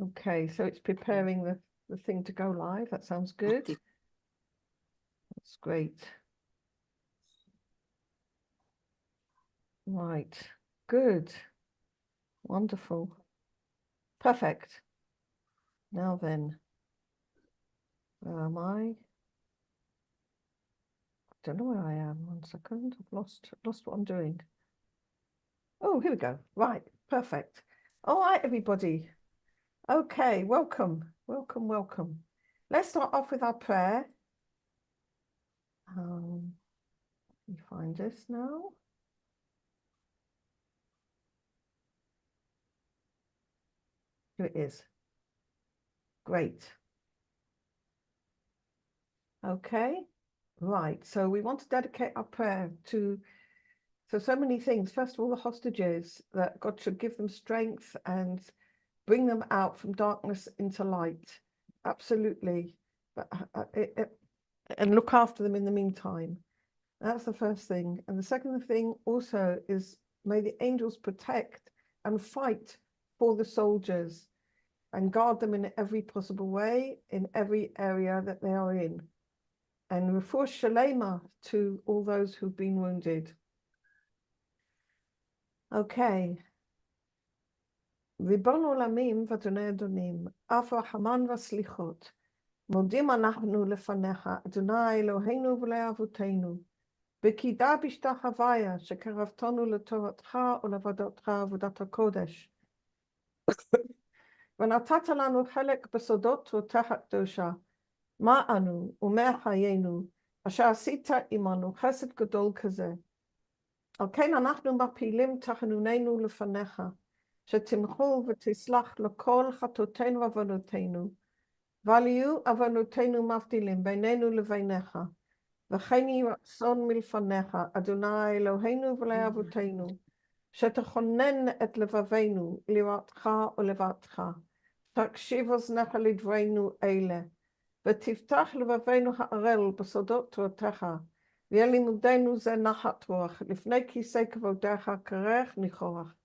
Okay, so it's preparing the thing to go live. That sounds good. That's great. Right, good. Wonderful. Perfect. Now then, where am I? Don't know where I am. 1 second. I've lost what I'm doing. Oh, here we go. Right, perfect. All right, everybody. Okay, welcome. Let's start off with our prayer. Let me find this now. Here it is. Great. Okay, right. So we want to dedicate our prayer to so many things. First of all, the hostages, that God should give them strength and bring them out from darkness into light. Absolutely. But and look after them in the meantime. That's the first thing. And the second thing also is, may the angels protect and fight for the soldiers and guard them in every possible way, in every area that they are in. And refuah shalema to all those who've been wounded. Okay. ריבון עולמים ואדוני אדונים, אף רחמן וסליחות, מודים אנחנו לפניך, אדוני אלוהינו ולאבותינו, בקידה בשתחוויה שקרבתנו לתורתך ולעבודתך עבודת הקודש. ונתת לנו חלק בסודות תורתך הקדושה, מה אנו ומה חיינו, אשר עשית עמנו חסד גדול כזה. על כן אנחנו מפילים תחנוננו לפניך, שתמחול ותסלח לכל חטאותינו ועוונותינו, ואל יהיו עוונותינו מבדילים בינינו לביניך, וכן יהי רצון מלפניך, אדוני אלוהינו ולאבותינו, שתכונן את לבבינו ליראתך ולבבך, תקשיב אוזניך לדברינו אלה, ותפתח לבבינו הערל בסודות תורתך, ויהיה לימודנו זה נחת רוח, לפני כיסא כבודך קרח ניחוח.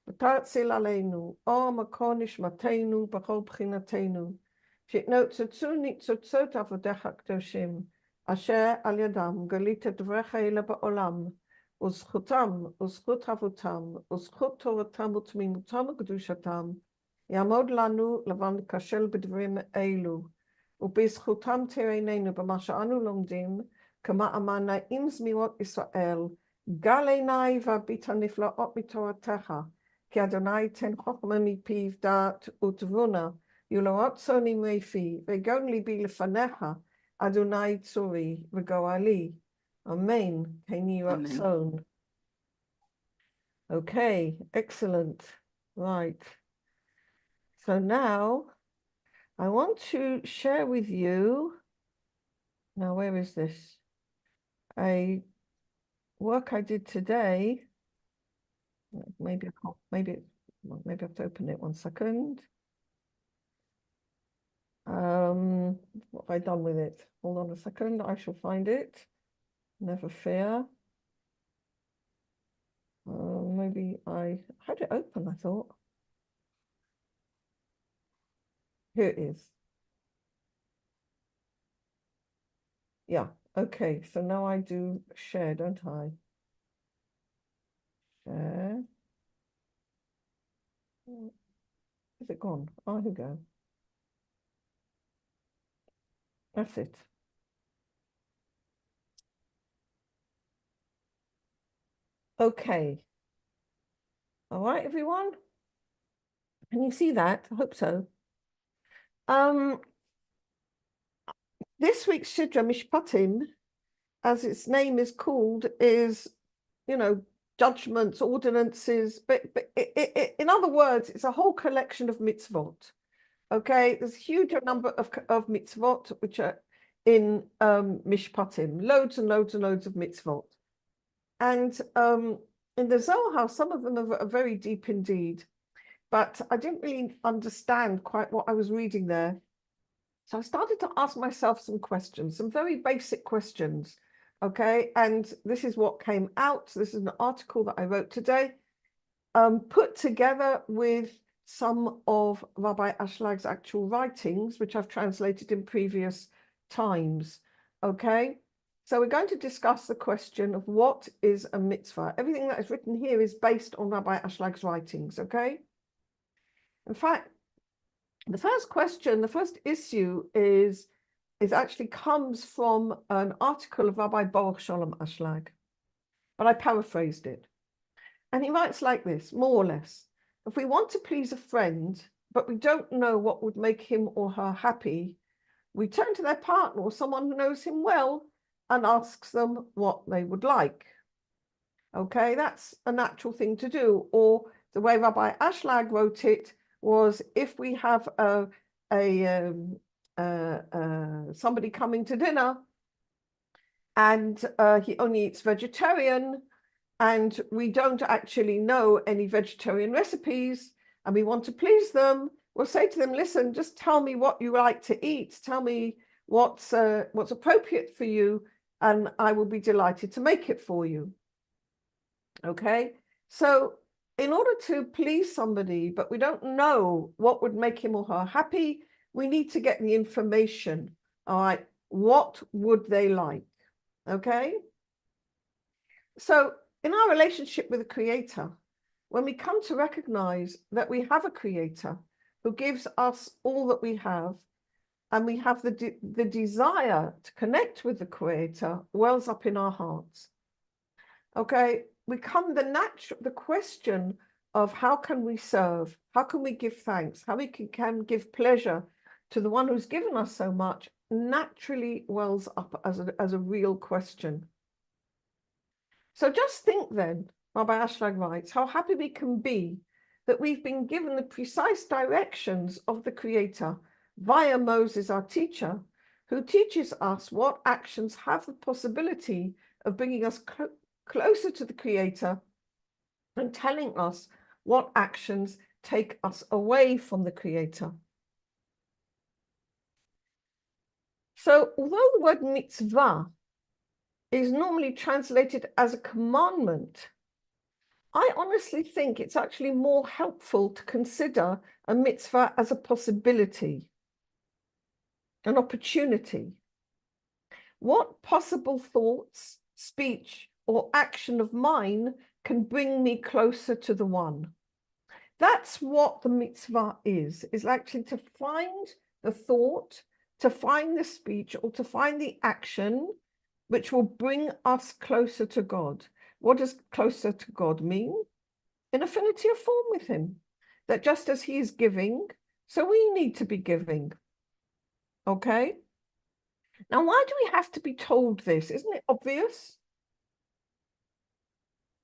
ותרציל עלינו, אור מקור נשמתנו בכל בחינתנו, שיתנוצצו ניצוצות עבודיך הקדושים, אשר על ידם גלית את דבריך אלה בעולם, וזכותם, וזכות אבותם, וזכות תורתם ותמימותם וקדושתם, יעמוד לנו לבן כשל בדברים אלו, ובזכותם תראיננו במה שאנו לומדים, כמאמר נעים זמירות ישראל, גל עיניי והביט הנפלאות מתורתך, כי אדוני ייתן חוכמה מפיו דעת ותבונה, יהיו לו רצון נמרי פי, ויגון ליבי לפניך, אדוני צורי וגואלי. Amen. כן יהי רצון. Okay, excellent. Right. So now I want to share with you, now where is this? A work I did today. Maybe I have to open it 1 second. What have I done with it? Hold on a second, I shall find it. Never fear. Maybe I had it open, I thought. Here it is. Yeah, okay, so now I do share, don't I? Share. Is it gone? Oh, here we go. That's it. Okay. All right, everyone. Can you see that? I hope so. This week's Childrenof Mishpatim, as its name is called, is, judgments, ordinances, but in other words, it's a whole collection of mitzvot. Okay, there's a huge number of mitzvot which are in Mishpatim, loads and loads and loads of mitzvot. And in the Zohar, some of them are very deep indeed, but I didn't really understand quite what I was reading there. So I started to ask myself some questions, some very basic questions, okay? And this is what came out. This is an article that I wrote today, put together with some of Rabbi Ashlag's actual writings, which I've translated in previous times, okay? So we're going to discuss the question of what is a mitzvah. Everything that is written here is based on Rabbi Ashlag's writings, okay? In fact, the first question, the first issue is actually comes from an article of Rabbi Baruch Shalom Ashlag, but I paraphrased it. And he writes like this, more or less. If we want to please a friend, but we don't know what would make him or her happy, we turn to their partner or someone who knows him well and asks them what they would like. Okay, that's a natural thing to do. Or the way Rabbi Ashlag wrote it was, if we have somebody coming to dinner and he only eats vegetarian, and we don't actually know any vegetarian recipes, and we want to please them, we'll say to them, listen, just tell me what you like to eat. Tell me what's appropriate for you, and I will be delighted to make it for you. Okay? So in order to please somebody, but we don't know what would make him or her happy, we need to get the information. All right? What would they like? Okay? So in our relationship with the Creator, when we come to recognize that we have a Creator who gives us all that we have, and we have the desire to connect with the Creator wells up in our hearts. Okay, we come the question of how can we serve? How can we give thanks? How we can give pleasure to the one who's given us so much naturally wells up as a real question. So just think then, Rabbi Ashlag writes, how happy we can be that we've been given the precise directions of the Creator via Moses, our teacher, who teaches us what actions have the possibility of bringing us closer to the Creator and telling us what actions take us away from the Creator. So although the word mitzvah is normally translated as a commandment, I honestly think it's actually more helpful to consider a mitzvah as a possibility, an opportunity. What possible thoughts, speech, or action of mine can bring me closer to the one? That's what the mitzvah is actually to find the thought, to find the speech, or to find the action which will bring us closer to God. What does closer to God mean? In affinity of form with him. That just as he is giving, so we need to be giving. Okay? Now, why do we have to be told this? Isn't it obvious?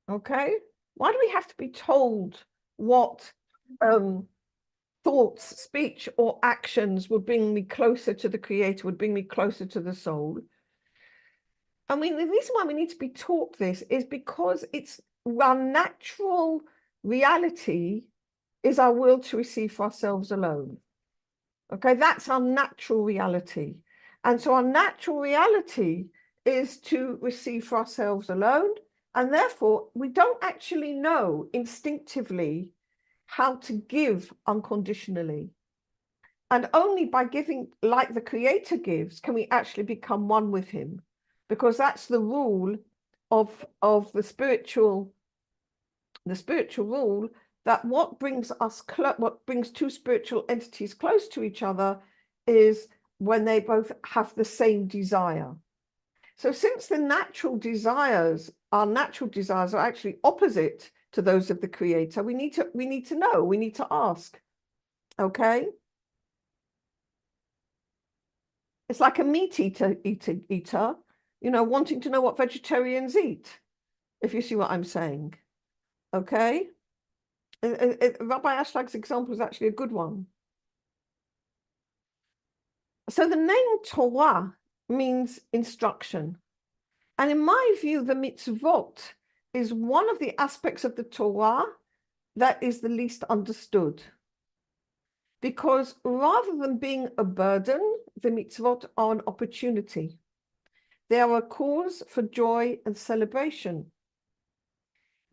Okay? Why do we have to be told what thoughts, speech, or actions would bring me closer to the Creator, would bring me closer to the soul? I mean, the reason why we need to be taught this is because it's our natural reality is our will to receive for ourselves alone. Okay, that's our natural reality. And so our natural reality is to receive for ourselves alone. And therefore, we don't actually know instinctively how to give unconditionally. And only by giving like the Creator gives can we actually become one with him. Because that's the rule of the spiritual rule, that what brings two spiritual entities close to each other is when they both have the same desire. So since the natural desires are actually opposite to those of the Creator, we need to know, we need to ask. Okay? It's like a meat eater, wanting to know what vegetarians eat, if you see what I'm saying. Okay? Rabbi Ashlag's example is actually a good one. So the name Torah means instruction. And in my view, the mitzvot is one of the aspects of the Torah that is the least understood. Because rather than being a burden, the mitzvot are an opportunity. They are a cause for joy and celebration.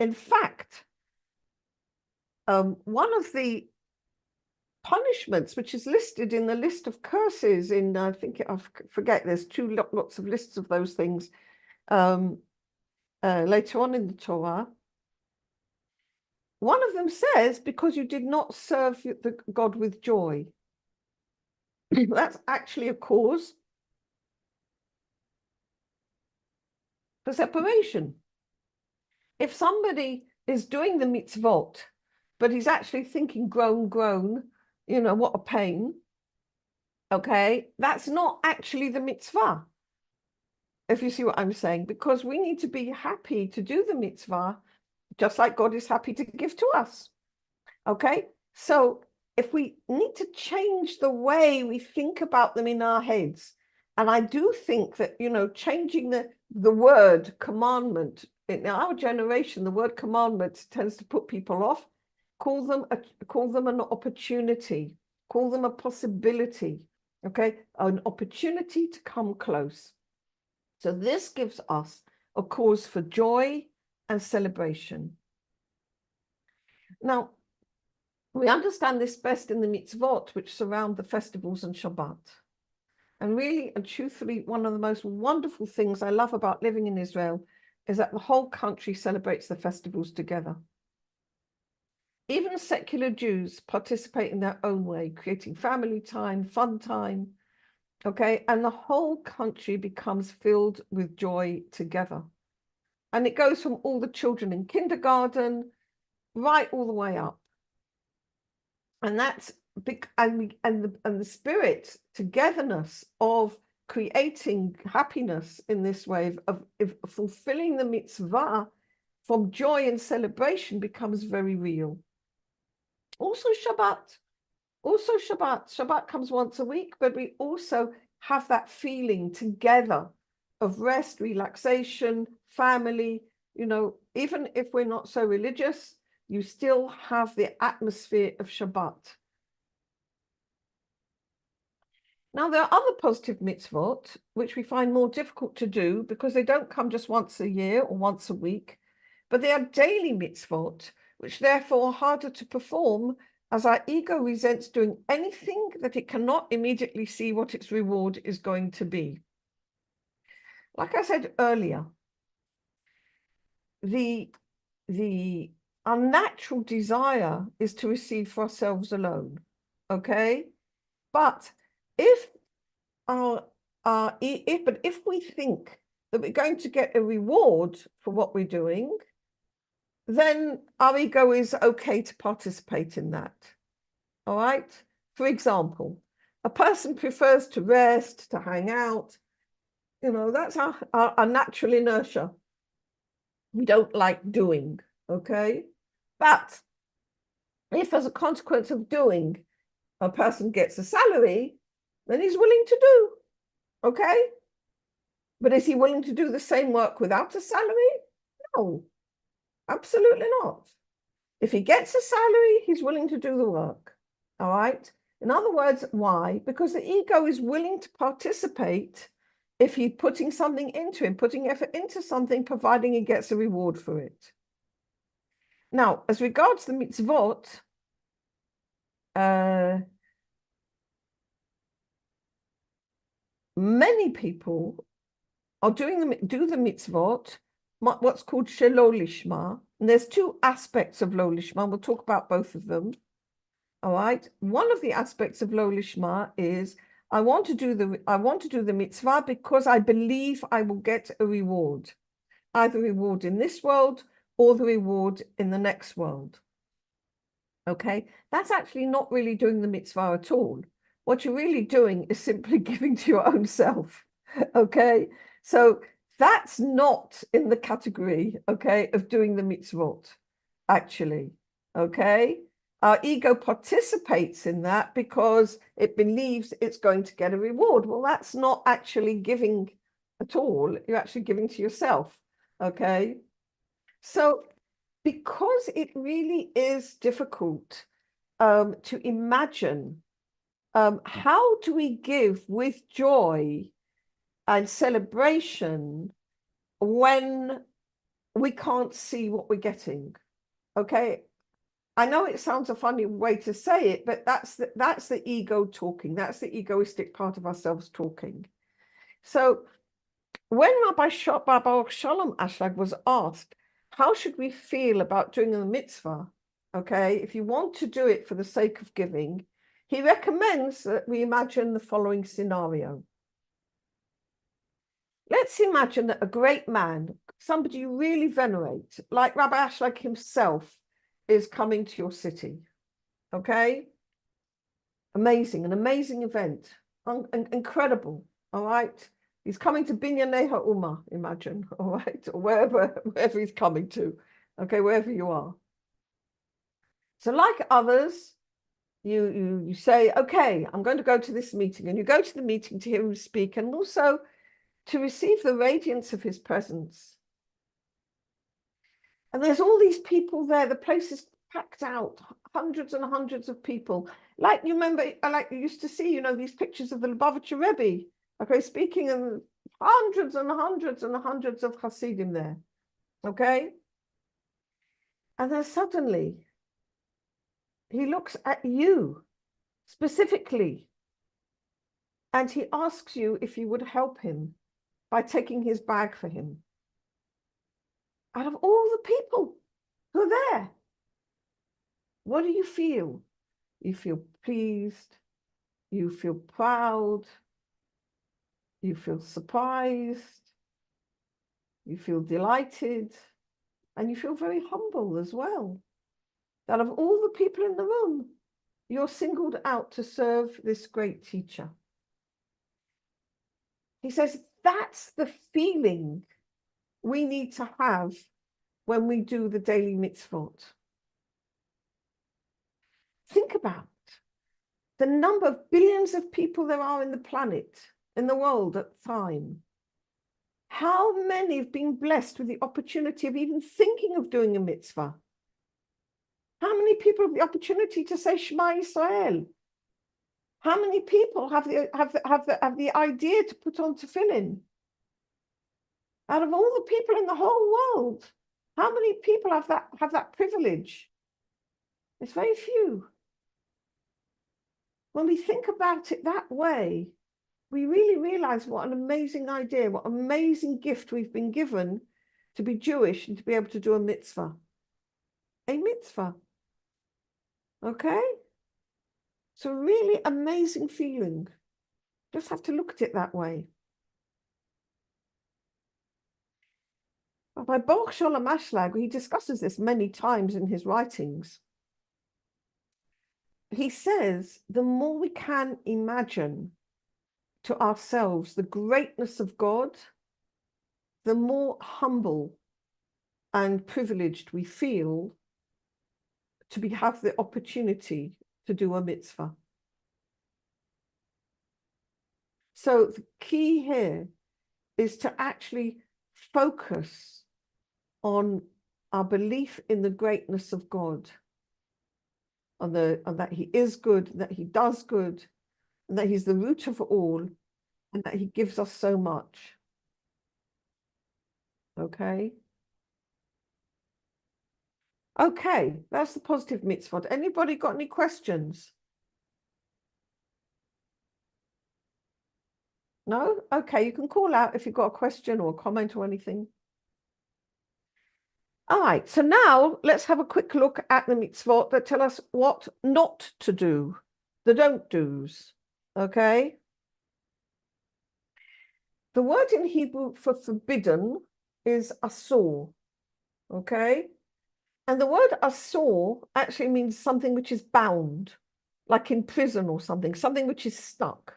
In fact, one of the punishments, which is listed in the list of curses in, I forget, there's lots of lists of those things later on in the Torah. One of them says, because you did not serve the God with joy. That's actually a cause for separation. If somebody is doing the mitzvot, but he's actually thinking, groan, what a pain, okay, that's not actually the mitzvah, if you see what I'm saying, because we need to be happy to do the mitzvah, just like God is happy to give to us, okay? So if we need to change the way we think about them in our heads, and I do think that, changing the word commandment, in our generation, the word commandment tends to put people off. Call them an opportunity, call them a possibility, okay? An opportunity to come close. So this gives us a cause for joy and celebration. Now, we understand this best in the mitzvot, which surround the festivals and Shabbat. And really and truthfully, one of the most wonderful things I love about living in Israel is that the whole country celebrates the festivals together. Even secular Jews participate in their own way, creating family time, fun time, okay? And the whole country becomes filled with joy together. And it goes from all the children in kindergarten right all the way up. And that's big, and the spirit, togetherness of creating happiness in this way of fulfilling the mitzvah from joy and celebration becomes very real. Also Shabbat. Shabbat comes once a week, but we also have that feeling together of rest, relaxation, family. Even if we're not so religious, you still have the atmosphere of Shabbat. Now, there are other positive mitzvot, which we find more difficult to do because they don't come just once a year or once a week, but they are daily mitzvot, which therefore are harder to perform as our ego resents doing anything that it cannot immediately see what its reward is going to be. Like I said earlier, the unnatural desire is to receive for ourselves alone, okay? But if we think that we're going to get a reward for what we're doing, then our ego is okay to participate in that. All right? For example, a person prefers to rest, to hang out. That's our natural inertia. We don't like doing, okay? But if as a consequence of doing, a person gets a salary, then he's willing to do, okay? But is he willing to do the same work without a salary? No, absolutely not. If he gets a salary, he's willing to do the work, all right? In other words, why? Because the ego is willing to participate if he's putting something into him, putting effort into something, providing he gets a reward for it. Now, as regards the mitzvot, many people are do the mitzvot, what's called shelo lishma, and there's two aspects of lo lishma. We'll talk about both of them. All right. One of the aspects of lo lishma is I want to do the mitzvah because I believe I will get a reward, either reward in this world or the reward in the next world. Okay, that's actually not really doing the mitzvah at all. What you're really doing is simply giving to your own self. Okay, so that's not in the category, okay, of doing the mitzvot, actually. Okay, our ego participates in that because it believes it's going to get a reward. Well, that's not actually giving at all. You're actually giving to yourself. Okay, so because it really is difficult to imagine how do we give with joy and celebration when we can't see what we're getting, okay? I know it sounds a funny way to say it, but that's the ego talking. That's the egoistic part of ourselves talking. So when Rabbi Baruch Shalom Ashlag was asked, how should we feel about doing a mitzvah? Okay, if you want to do it for the sake of giving, he recommends that we imagine the following scenario. Let's imagine that a great man, somebody you really venerate, like Rabbi Ashlag himself, is coming to your city. Okay? Amazing, an amazing event. Incredible. All right? He's coming to Binyanei Ha'umah, imagine, all right? Or wherever he's coming to. Okay, wherever you are. So like others, you say, okay, I'm going to go to this meeting. And you go to the meeting to hear him speak and also to receive the radiance of his presence. And there's all these people there. The place is packed out, hundreds and hundreds of people. Like you remember, like you used to see, these pictures of the Lubavitcher Rebbe, okay, speaking, and hundreds and hundreds and hundreds of Hasidim there, okay? And then suddenly, he looks at you specifically, and he asks you if you would help him by taking his bag for him. Out of all the people who are there, what do you feel? You feel pleased, you feel proud, you feel surprised, you feel delighted, and you feel very humble as well. That of all the people in the room, you're singled out to serve this great teacher. He says that's the feeling we need to have when we do the daily mitzvot. Think about the number of billions of people there are in the planet, in the world at the time. How many have been blessed with the opportunity of even thinking of doing a mitzvah? How many people have the opportunity to say Shema Yisrael? How many people have the idea to put on tefillin? Out of all the people in the whole world, how many people have that privilege? It's very few. When we think about it that way, we really realize what an amazing idea, what amazing gift we've been given to be Jewish and to be able to do a mitzvah. A mitzvah. Okay? It's a really amazing feeling. Just have to look at it that way. By Baruch Shalom Ashlag, he discusses this many times in his writings. He says the more we can imagine to ourselves the greatness of God, the more humble and privileged we feel to have the opportunity to do a mitzvah. So the key here is to actually focus on our belief in the greatness of God, on that he is good, that he does good, and that he's the root of all, and that he gives us so much. Okay? Okay, that's the positive mitzvot. Anybody got any questions? No? Okay, you can call out if you've got a question or a comment or anything. All right, so now let's have a quick look at the mitzvot that tell us what not to do, the don't do's, okay? The word in Hebrew for forbidden is asur, okay? And the word asur actually means something which is bound, like in prison or something which is stuck.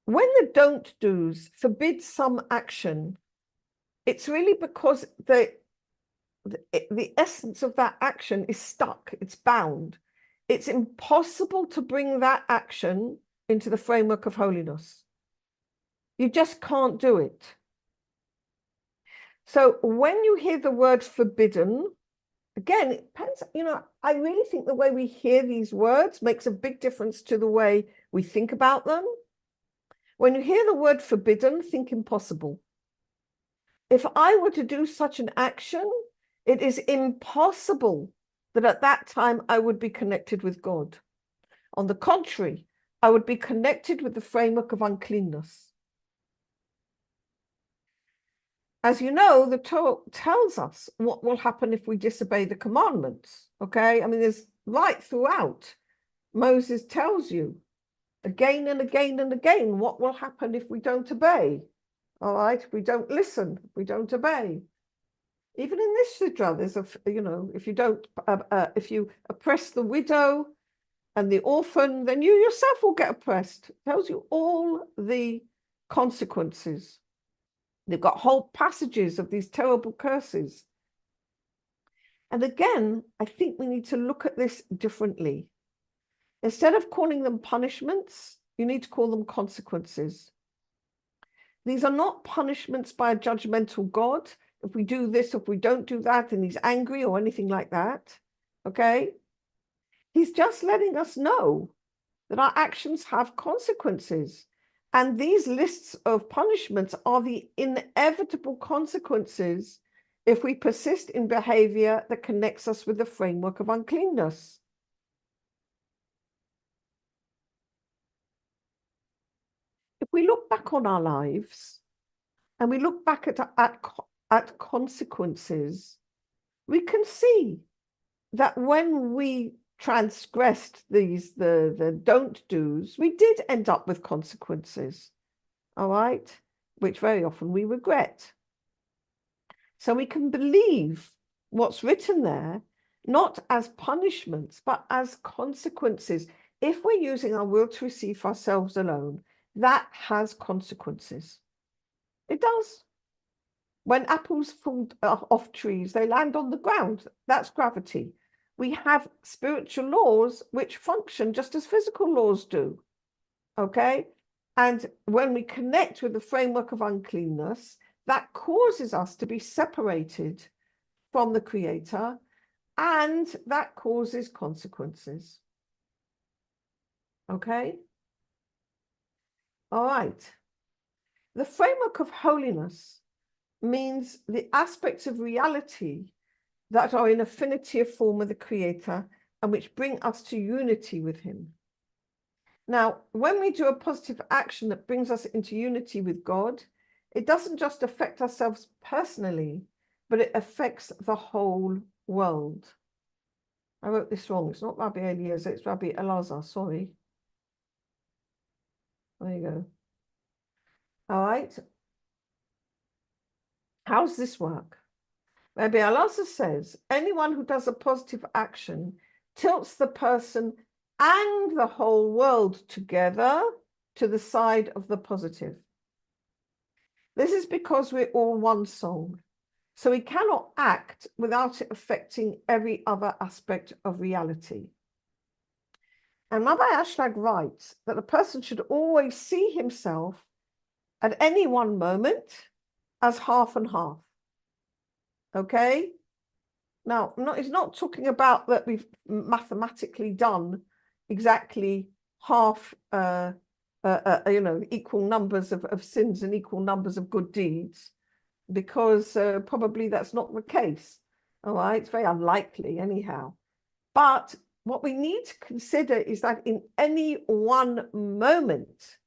When the don't do's forbid some action, it's really because the essence of that action is stuck, it's bound. It's impossible to bring that action into the framework of holiness. You just can't do it. So when you hear the word forbidden, again, it depends, I really think the way we hear these words makes a big difference to the way we think about them. When you hear the word forbidden, think impossible. If I were to do such an action, It is impossible that at that time I would be connected with God. On the contrary, I would be connected with the framework of uncleanness. As you know, the Torah tells us what will happen if we disobey the commandments, okay? I mean, there's right throughout. Moses tells you again and again and again what will happen if we don't obey, all right? If we don't listen, if we don't obey. Even in this Sidra, there's if you oppress the widow and the orphan, then you yourself will get oppressed. It tells you all the consequences. They've got whole passages of these terrible curses. And again, I think we need to look at this differently. Instead of calling them punishments, you need to call them consequences. These are not punishments by a judgmental God. If we do this, if we don't do that, and he's angry or anything like that, okay? He's just letting us know that our actions have consequences. And these lists of punishments are the inevitable consequences if we persist in behavior that connects us with the framework of uncleanness. If we look back on our lives and we look back at consequences, we can see that when we transgressed the don't do's, we did end up with consequences, all right, which very often we regret. So we can believe what's written there, not as punishments, but as consequences. If we're using our will to receive for ourselves alone, that has consequences. It does. When apples fall off trees, they land on the ground. That's gravity. We have spiritual laws which function just as physical laws do, okay? And when we connect with the framework of uncleanness, that causes us to be separated from the Creator, and that causes consequences, okay? All right. The framework of holiness means the aspects of reality that are in affinity of form with the Creator and which bring us to unity with Him. Now, when we do a positive action that brings us into unity with God, it doesn't just affect ourselves personally, but it affects the whole world. I wrote this wrong. It's not Rabbi Eliezer, it's Rabbi Elazar, sorry. There you go. All right. How does this work? Rabbi Elazar says, anyone who does a positive action tilts the person and the whole world together to the side of the positive. This is because we're all one soul, so we cannot act without it affecting every other aspect of reality. And Rabbi Ashlag writes that a person should always see himself at any one moment as half and half. Okay? Now, he's not talking about that we've mathematically done exactly half, equal numbers of sins and equal numbers of good deeds, because probably that's not the case. All right, it's very unlikely anyhow. But what we need to consider is that in any one moment,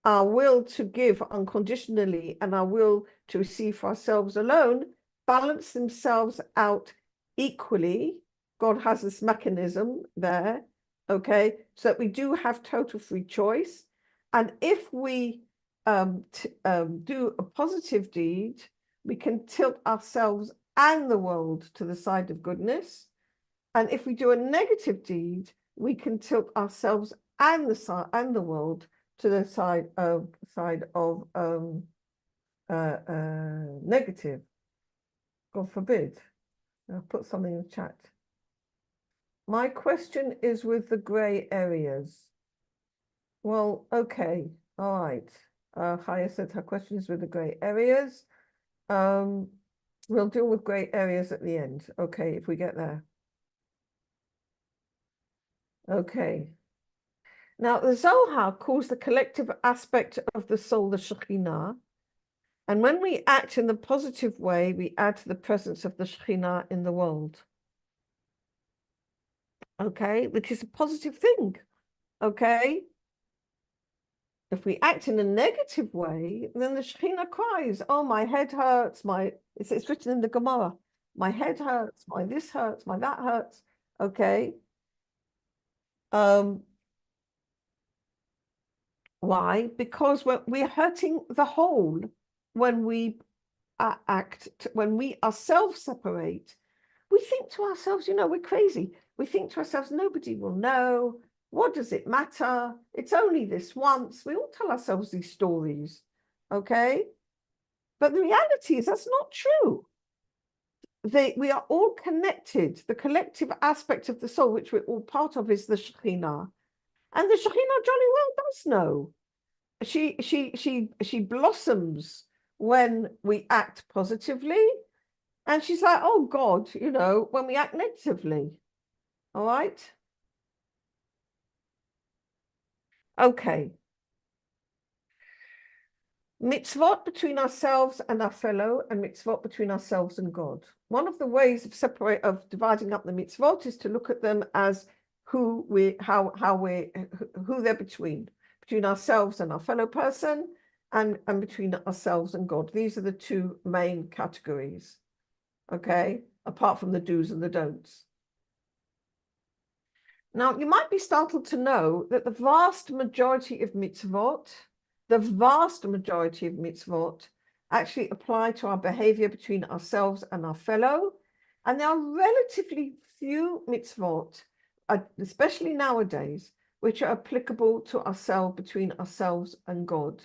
our will to give unconditionally and our will to receive for ourselves alone balance themselves out equally. God has this mechanism there, okay, so that we do have total free choice. And if we do a positive deed, we can tilt ourselves and the world to the side of goodness. And if we do a negative deed, we can tilt ourselves and the world to the side of negative. God forbid. I'll put something in the chat. My question is with the grey areas. Well, okay, all right. Chaya said her question is with the grey areas. We'll deal with grey areas at the end. Okay, if we get there. Okay. Now, the Zohar calls the collective aspect of the soul the Shekhinah, And when we act in the positive way, we add to the presence of the Shekhinah in the world. Okay, which is a positive thing. Okay. If we act in a negative way, then the Shekhinah cries, oh, my head hurts, it's written in the Gemara, my head hurts, my this hurts, my that hurts. Okay. Why? Because we're hurting the whole when we when we ourselves separate. We think to ourselves, we're crazy. We think to ourselves, nobody will know. What does it matter? It's only this once. We all tell ourselves these stories, okay? But the reality is that's not true. We are all connected. The collective aspect of the soul, which we're all part of, is the Shekhinah. And the Shekhinah jolly well does know. She blossoms when we act positively. And she's like, oh God, when we act negatively. All right? Okay. Mitzvot between ourselves and our fellow, and mitzvot between ourselves and God. One of the ways of dividing up the mitzvot is to look at them as who they're between ourselves and our fellow person, and between ourselves and God. These are the two main categories. Okay, apart from the do's and the don'ts. Now, you might be startled to know that the vast majority of mitzvot actually apply to our behavior between ourselves and our fellow. And there are relatively few mitzvot, especially nowadays, which are applicable to ourselves, between ourselves and God.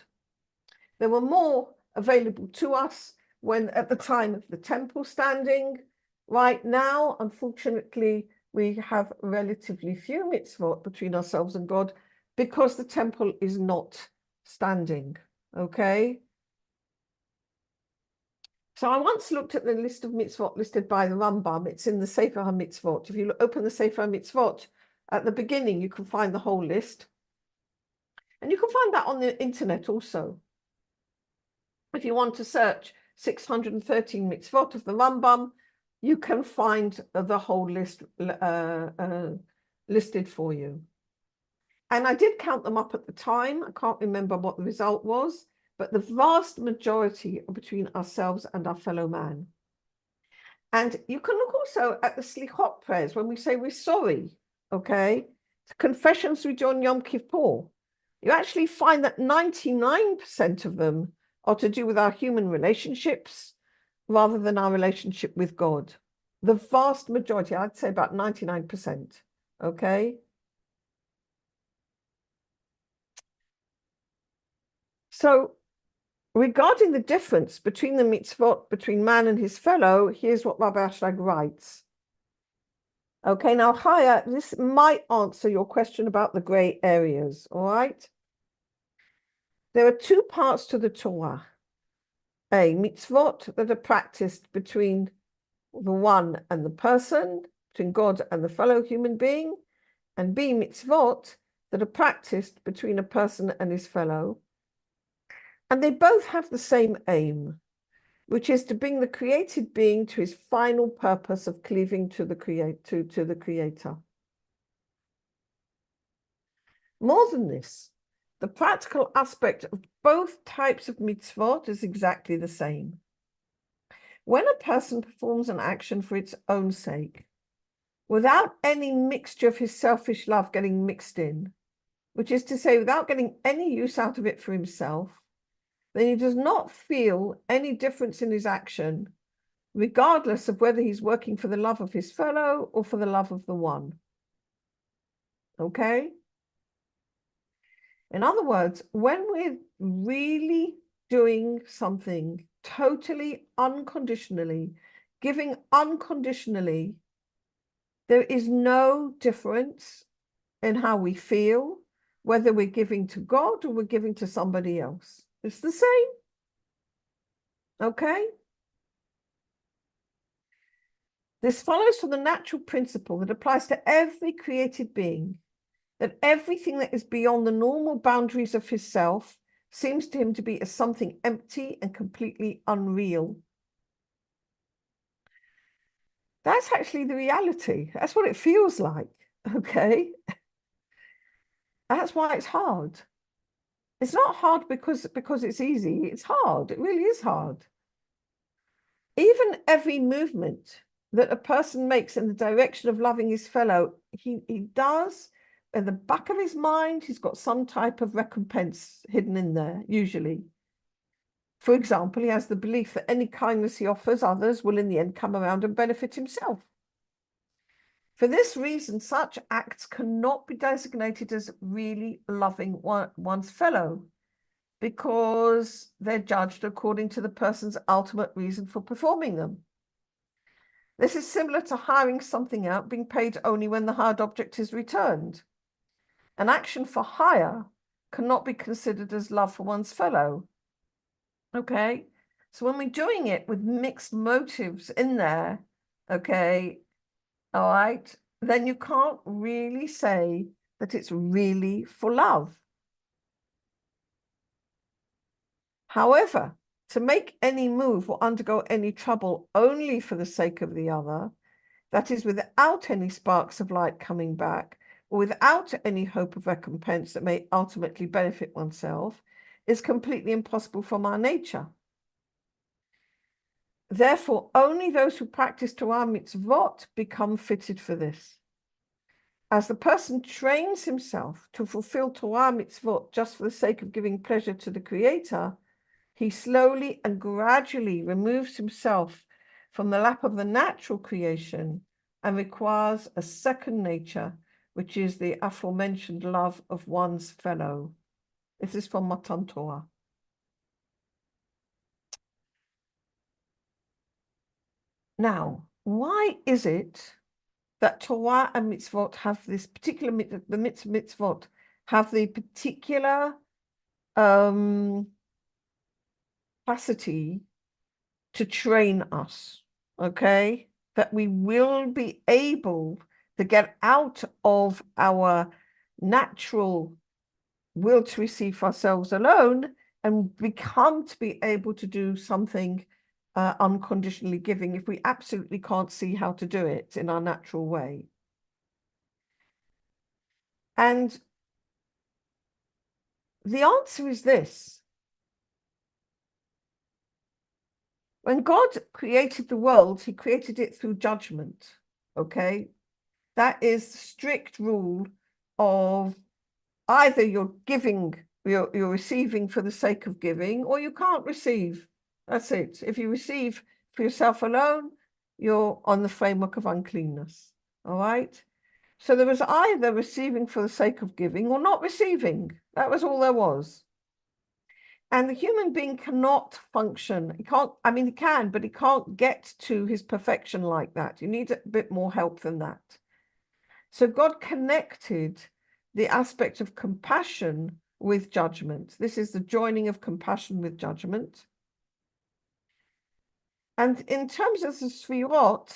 There were more available to us when at the time of the temple standing. Right now, unfortunately, we have relatively few mitzvot between ourselves and God because the temple is not standing, okay? So I once looked at the list of mitzvot listed by the Rambam. It's in the Sefer HaMitzvot. If you open the Sefer HaMitzvot, at the beginning, you can find the whole list. And you can find that on the internet also. If you want to search 613 mitzvot of the Rambam, you can find the whole list listed for you. And I did count them up at the time. I can't remember what the result was, but the vast majority are between ourselves and our fellow man. And you can look also at the Slichot prayers when we say we're sorry, okay? The confessions we do on Yom Kippur. You actually find that 99% of them are to do with our human relationships rather than our relationship with God. The vast majority, I'd say about 99%, okay? So regarding the difference between the mitzvot, between man and his fellow, here's what Rabbi Ashlag writes. Okay, now, Chaya, this might answer your question about the gray areas, all right? There are two parts to the Torah. A, mitzvot that are practiced between the one and the person, between God and the fellow human being, and B, mitzvot that are practiced between a person and his fellow. And they both have the same aim, which is to bring the created being to his final purpose of cleaving to the Creator. More than this, the practical aspect of both types of mitzvot is exactly the same. When a person performs an action for its own sake, without any mixture of his selfish love getting mixed in, which is to say, without getting any use out of it for himself, then he does not feel any difference in his action, regardless of whether he's working for the love of his fellow or for the love of the one. Okay? In other words, when we're really doing something totally unconditionally, giving unconditionally, there is no difference in how we feel, whether we're giving to God or we're giving to somebody else. It's the same. Okay? This follows from the natural principle that applies to every created being, that everything that is beyond the normal boundaries of his self seems to him to be as something empty and completely unreal. That's actually the reality. That's what it feels like, okay? That's why it's hard. It's not hard because it's easy. It's hard. It really is hard. Even every movement that a person makes in the direction of loving his fellow, he does, in the back of his mind, he's got some type of recompense hidden in there, usually. For example, he has the belief that any kindness he offers others will in the end come around and benefit himself. For this reason, such acts cannot be designated as really loving one's fellow, because they're judged according to the person's ultimate reason for performing them. This is similar to hiring something out, being paid only when the hired object is returned. An action for hire cannot be considered as love for one's fellow. Okay? So when we're doing it with mixed motives in there, okay, all right, then you can't really say that it's really for love. However, to make any move or undergo any trouble only for the sake of the other, that is without any sparks of light coming back, or without any hope of recompense that may ultimately benefit oneself, is completely impossible from our nature. Therefore, only those who practice Torah mitzvot become fitted for this. As the person trains himself to fulfill Torah mitzvot just for the sake of giving pleasure to the Creator, he slowly and gradually removes himself from the lap of the natural creation and requires a second nature, which is the aforementioned love of one's fellow. This is from Matan Torah. Now, why is it that Torah and mitzvot have this particular, the mitzvot have the particular capacity to train us, okay? That we will be able to get out of our natural will to receive ourselves alone and become to be able to do something unconditionally giving if we absolutely can't see how to do it in our natural way. And the answer is this. When God created the world, he created it through judgment, okay? That is the strict rule of either you're giving, you're receiving for the sake of giving, or you can't receive. That's it. If you receive for yourself alone, you're on the framework of uncleanness, all right? So there was either receiving for the sake of giving or not receiving. That was all there was. And the human being cannot function. He can't, I mean, he can, but he can't get to his perfection like that. You need a bit more help than that. So God connected the aspect of compassion with judgment. This is the joining of compassion with judgment. And in terms of the Sfirot,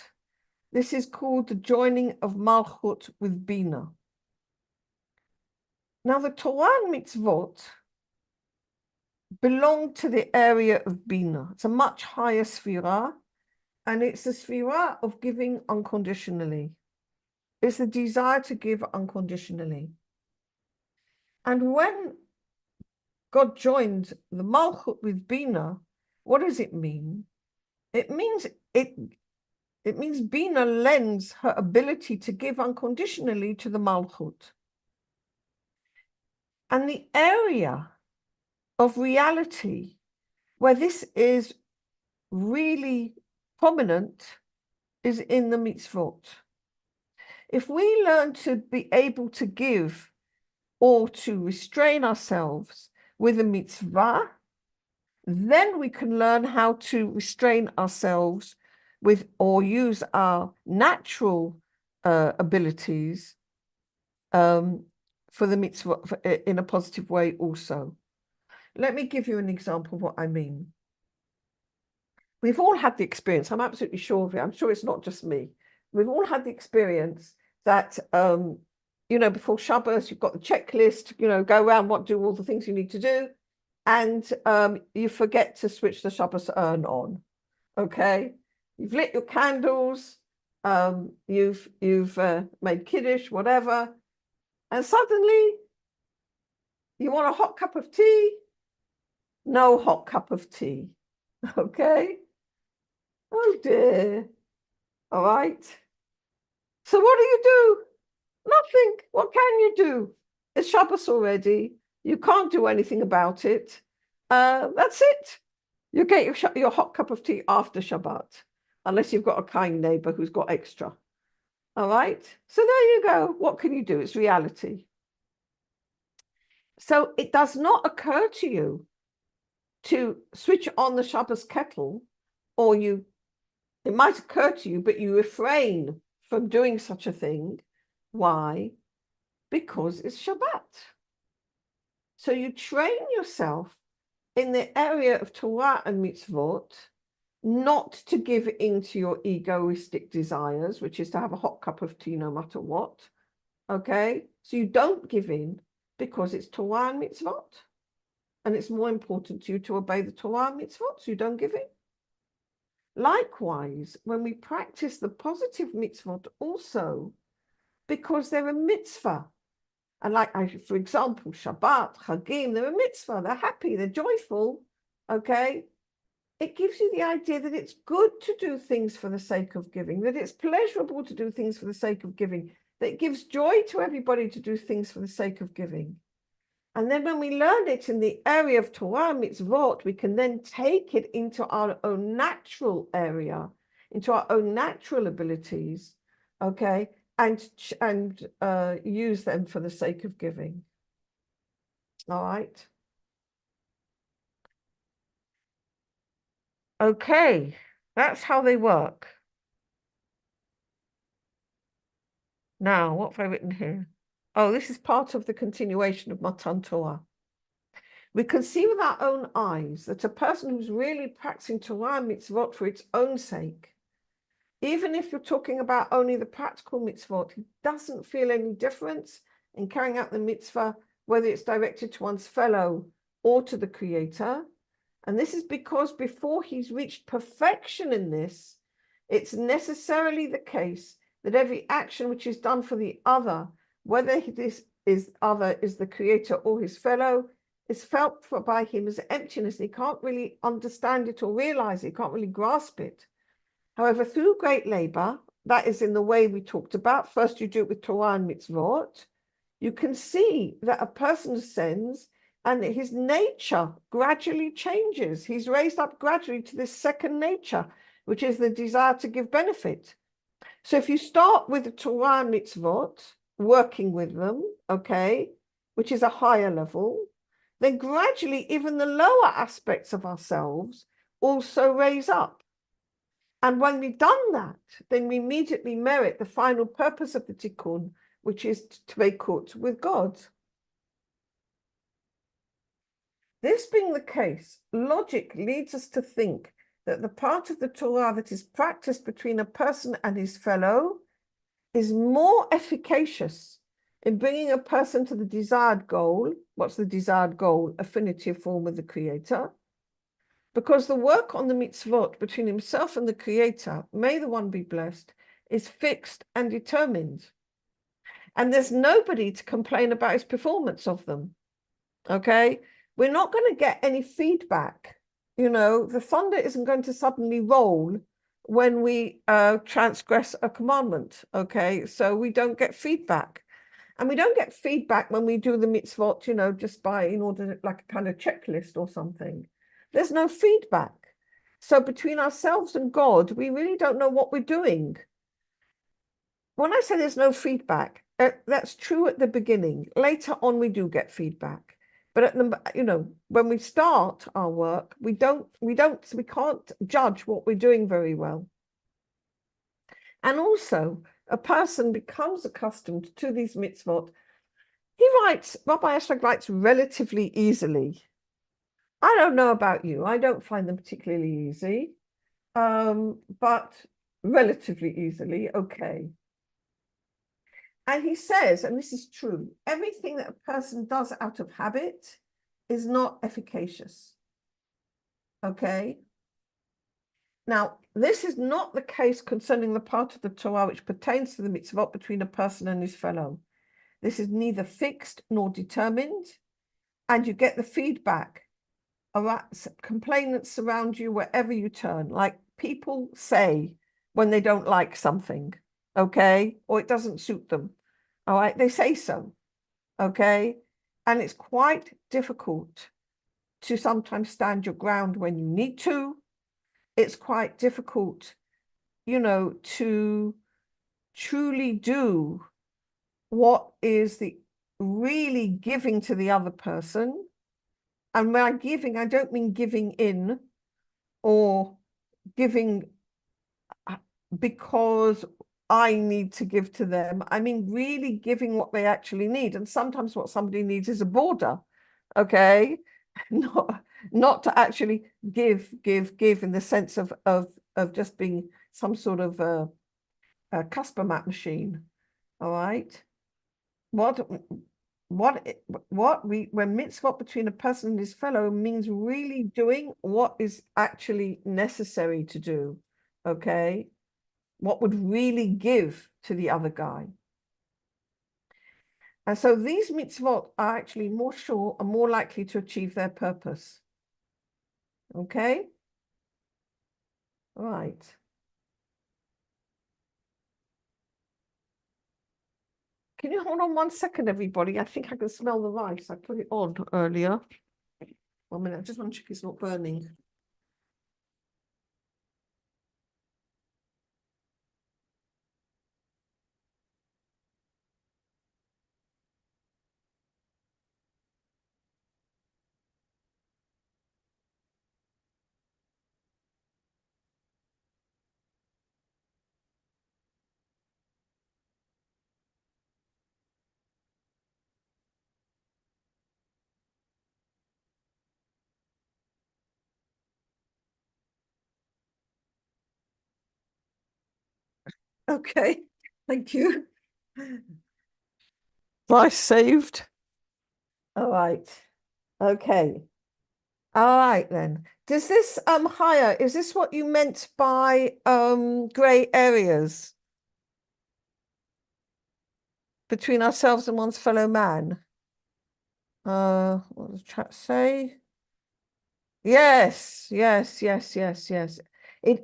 this is called the joining of Malchut with Bina. Now, the Torah and Mitzvot belong to the area of Bina. It's a much higher Sfirah, and it's the Sfirah of giving unconditionally. It's the desire to give unconditionally. And when God joined the Malchut with Bina, what does it mean? It means Bina lends her ability to give unconditionally to the Malchut. And the area of reality where this is really prominent is in the mitzvot. If we learn to be able to give or to restrain ourselves with a mitzvah, then we can learn how to restrain ourselves with or use our natural abilities for the mitzvah in a positive way also. Let me give you an example of what I mean. We've all had the experience, I'm absolutely sure of it, I'm sure it's not just me. We've all had the experience that, before Shabbos, you've got the checklist, go around, do all the things you need to do. and you forget to switch the Shabbos urn on. Okay, you've lit your candles, you've made kiddush, whatever, and suddenly you want a hot cup of tea. No hot cup of tea. Okay. Oh dear. All right. So what do? Nothing. What can you do? It's Shabbos already. You can't do anything about it. That's it. You get your hot cup of tea after Shabbat, unless you've got a kind neighbor who's got extra. All right. So there you go. What can you do? It's reality. So it does not occur to you to switch on the Shabbos kettle, or it might occur to you, but you refrain from doing such a thing. Why? Because it's Shabbat. So you train yourself in the area of Torah and mitzvot not to give in to your egoistic desires, which is to have a hot cup of tea no matter what. Okay? So you don't give in because it's Torah and mitzvot. And it's more important to you to obey the Torah and mitzvot, so you don't give in. Likewise, when we practice the positive mitzvot also, because they're a mitzvah, and for example, Shabbat, Chagim, they're a mitzvah, they're happy, they're joyful, okay? It gives you the idea that it's good to do things for the sake of giving, that it's pleasurable to do things for the sake of giving, that it gives joy to everybody to do things for the sake of giving. And then when we learn it in the area of Torah mitzvot, we can then take it into our own natural area, into our own natural abilities, okay, and use them for the sake of giving. All right. Okay, that's how they work. Now, what have I written here? Oh, this is part of the continuation of Matan Torah. We can see with our own eyes that a person who's really practicing Torah and mitzvot for its own sake, even if you're talking about only the practical mitzvot, he doesn't feel any difference in carrying out the mitzvah, whether it's directed to one's fellow or to the Creator. And this is because before he's reached perfection in this, it's necessarily the case that every action which is done for the other, whether this other is the Creator or his fellow, is felt by him as emptiness. He can't really understand it or realize it, he can't really grasp it. However, through great labor, that is in the way we talked about, first you do it with Torah and mitzvot, you can see that a person ascends and his nature gradually changes. He's raised up gradually to this second nature, which is the desire to give benefit. So if you start with the Torah and mitzvot, working with them, okay, which is a higher level, then gradually even the lower aspects of ourselves also raise up. And when we've done that, then we immediately merit the final purpose of the tikkun, which is to be kut with God. This being the case, logic leads us to think that the part of the Torah that is practiced between a person and his fellow is more efficacious in bringing a person to the desired goal. What's the desired goal? Affinity of form with the Creator. Because the work on the mitzvot between himself and the Creator, may the one be blessed, is fixed and determined. And there's nobody to complain about his performance of them. Okay? We're not going to get any feedback. You know, the thunder isn't going to suddenly roll when we transgress a commandment. Okay? So we don't get feedback. And we don't get feedback when we do the mitzvot, you know, just in order, like a kind of checklist or something. There's no feedback. So between ourselves and God, we really don't know what we're doing. When I say there's no feedback, that's true at the beginning. Later on, we do get feedback. But at the, you know, when we start our work, we can't judge what we're doing very well. And also, a person becomes accustomed to these mitzvot. Rabbi Ashlag writes relatively easily. I don't know about you. I don't find them particularly easy, but relatively easily, okay. And he says, and this is true, everything that a person does out of habit is not efficacious. Okay? Now, this is not the case concerning the part of the Torah which pertains to the mitzvot between a person and his fellow. This is neither fixed nor determined, and you get the feedback. Complainants surround you wherever you turn, like people say when they don't like something, okay, or it doesn't suit them. All right, they say so, okay, and it's quite difficult to sometimes stand your ground when you need to. It's quite difficult, to truly do what is the really giving to the other person. And when I'm giving, I don't mean giving in or giving because I need to give to them. I mean, really giving what they actually need. And sometimes what somebody needs is a border, okay? Not to actually give in the sense of just being some sort of a Casper machine, all right? When mitzvot between a person and his fellow means really doing what is actually necessary to do, okay? What would really give to the other guy. And so these mitzvot are actually more sure and more likely to achieve their purpose. Okay? All right. Can you hold on 1 second, everybody? I think I can smell the rice. I put it on earlier. 1 minute. I just want to check it's not burning. Okay, thank you. Rice saved. All right. Okay. All right then. Does this higher, is this what you meant by gray areas between ourselves and one's fellow man? What does the chat say? Yes. It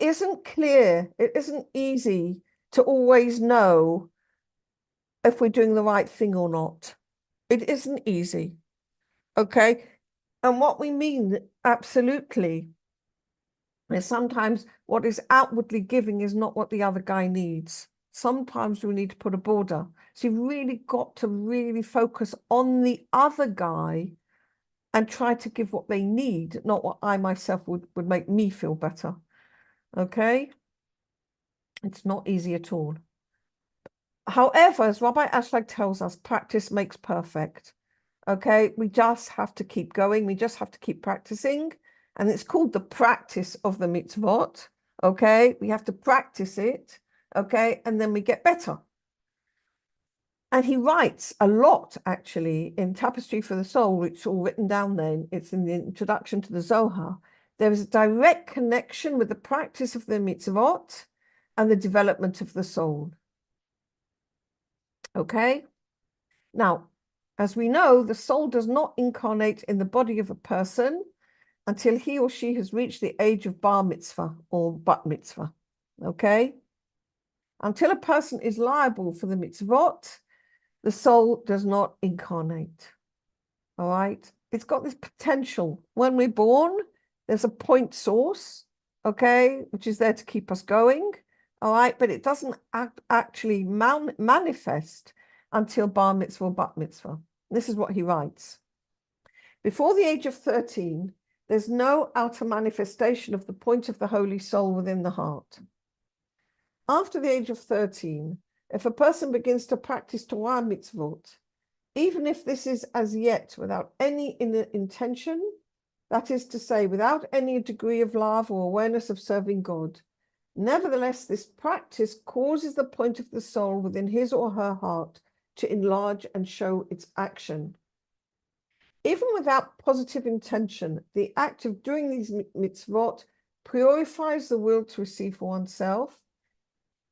isn't clear, it isn't easy to always know if we're doing the right thing or not. It isn't easy. Okay. And what we mean absolutely is sometimes what is outwardly giving is not what the other guy needs. Sometimes we need to put a border. So you've really got to really focus on the other guy and try to give what they need, not what I myself would make me feel better. Okay? It's not easy at all. However, as Rabbi Ashlag tells us, practice makes perfect. Okay? We just have to keep going. We just have to keep practicing. And it's called the practice of the mitzvot. Okay? We have to practice it. Okay? And then we get better. And he writes a lot, actually, in Tapestry for the Soul, which is all written down there. It's in the introduction to the Zohar. There is a direct connection with the practice of the mitzvot and the development of the soul. Okay? Now, as we know, the soul does not incarnate in the body of a person until he or she has reached the age of bar mitzvah or bat mitzvah. Okay? Until a person is liable for the mitzvot, the soul does not incarnate. All right? It's got this potential. When we're born, there's a point source, okay, which is there to keep us going. All right? But it doesn't actually manifest until bar mitzvah or bat mitzvah. This is what he writes. Before the age of 13, there's no outer manifestation of the point of the holy soul within the heart. After the age of 13, if a person begins to practice Torah mitzvot, even if this is as yet without any intention, that is to say, without any degree of love or awareness of serving God, nevertheless, this practice causes the point of the soul within his or her heart to enlarge and show its action. even without positive intention, the act of doing these mitzvot purifies the will to receive for oneself,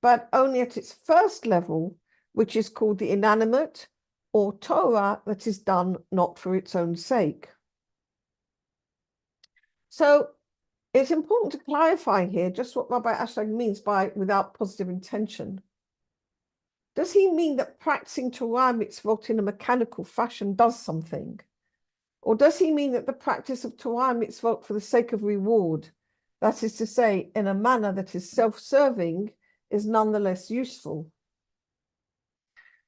but only at its first level, which is called the inanimate, or Torah that is done not for its own sake. So it's important to clarify here just what Rabbi Ashlag means by without positive intention. Does he mean that practicing Torah mitzvot in a mechanical fashion does something? Or does he mean that the practice of Torah mitzvot for the sake of reward, that is to say, in a manner that is self-serving, is nonetheless useful?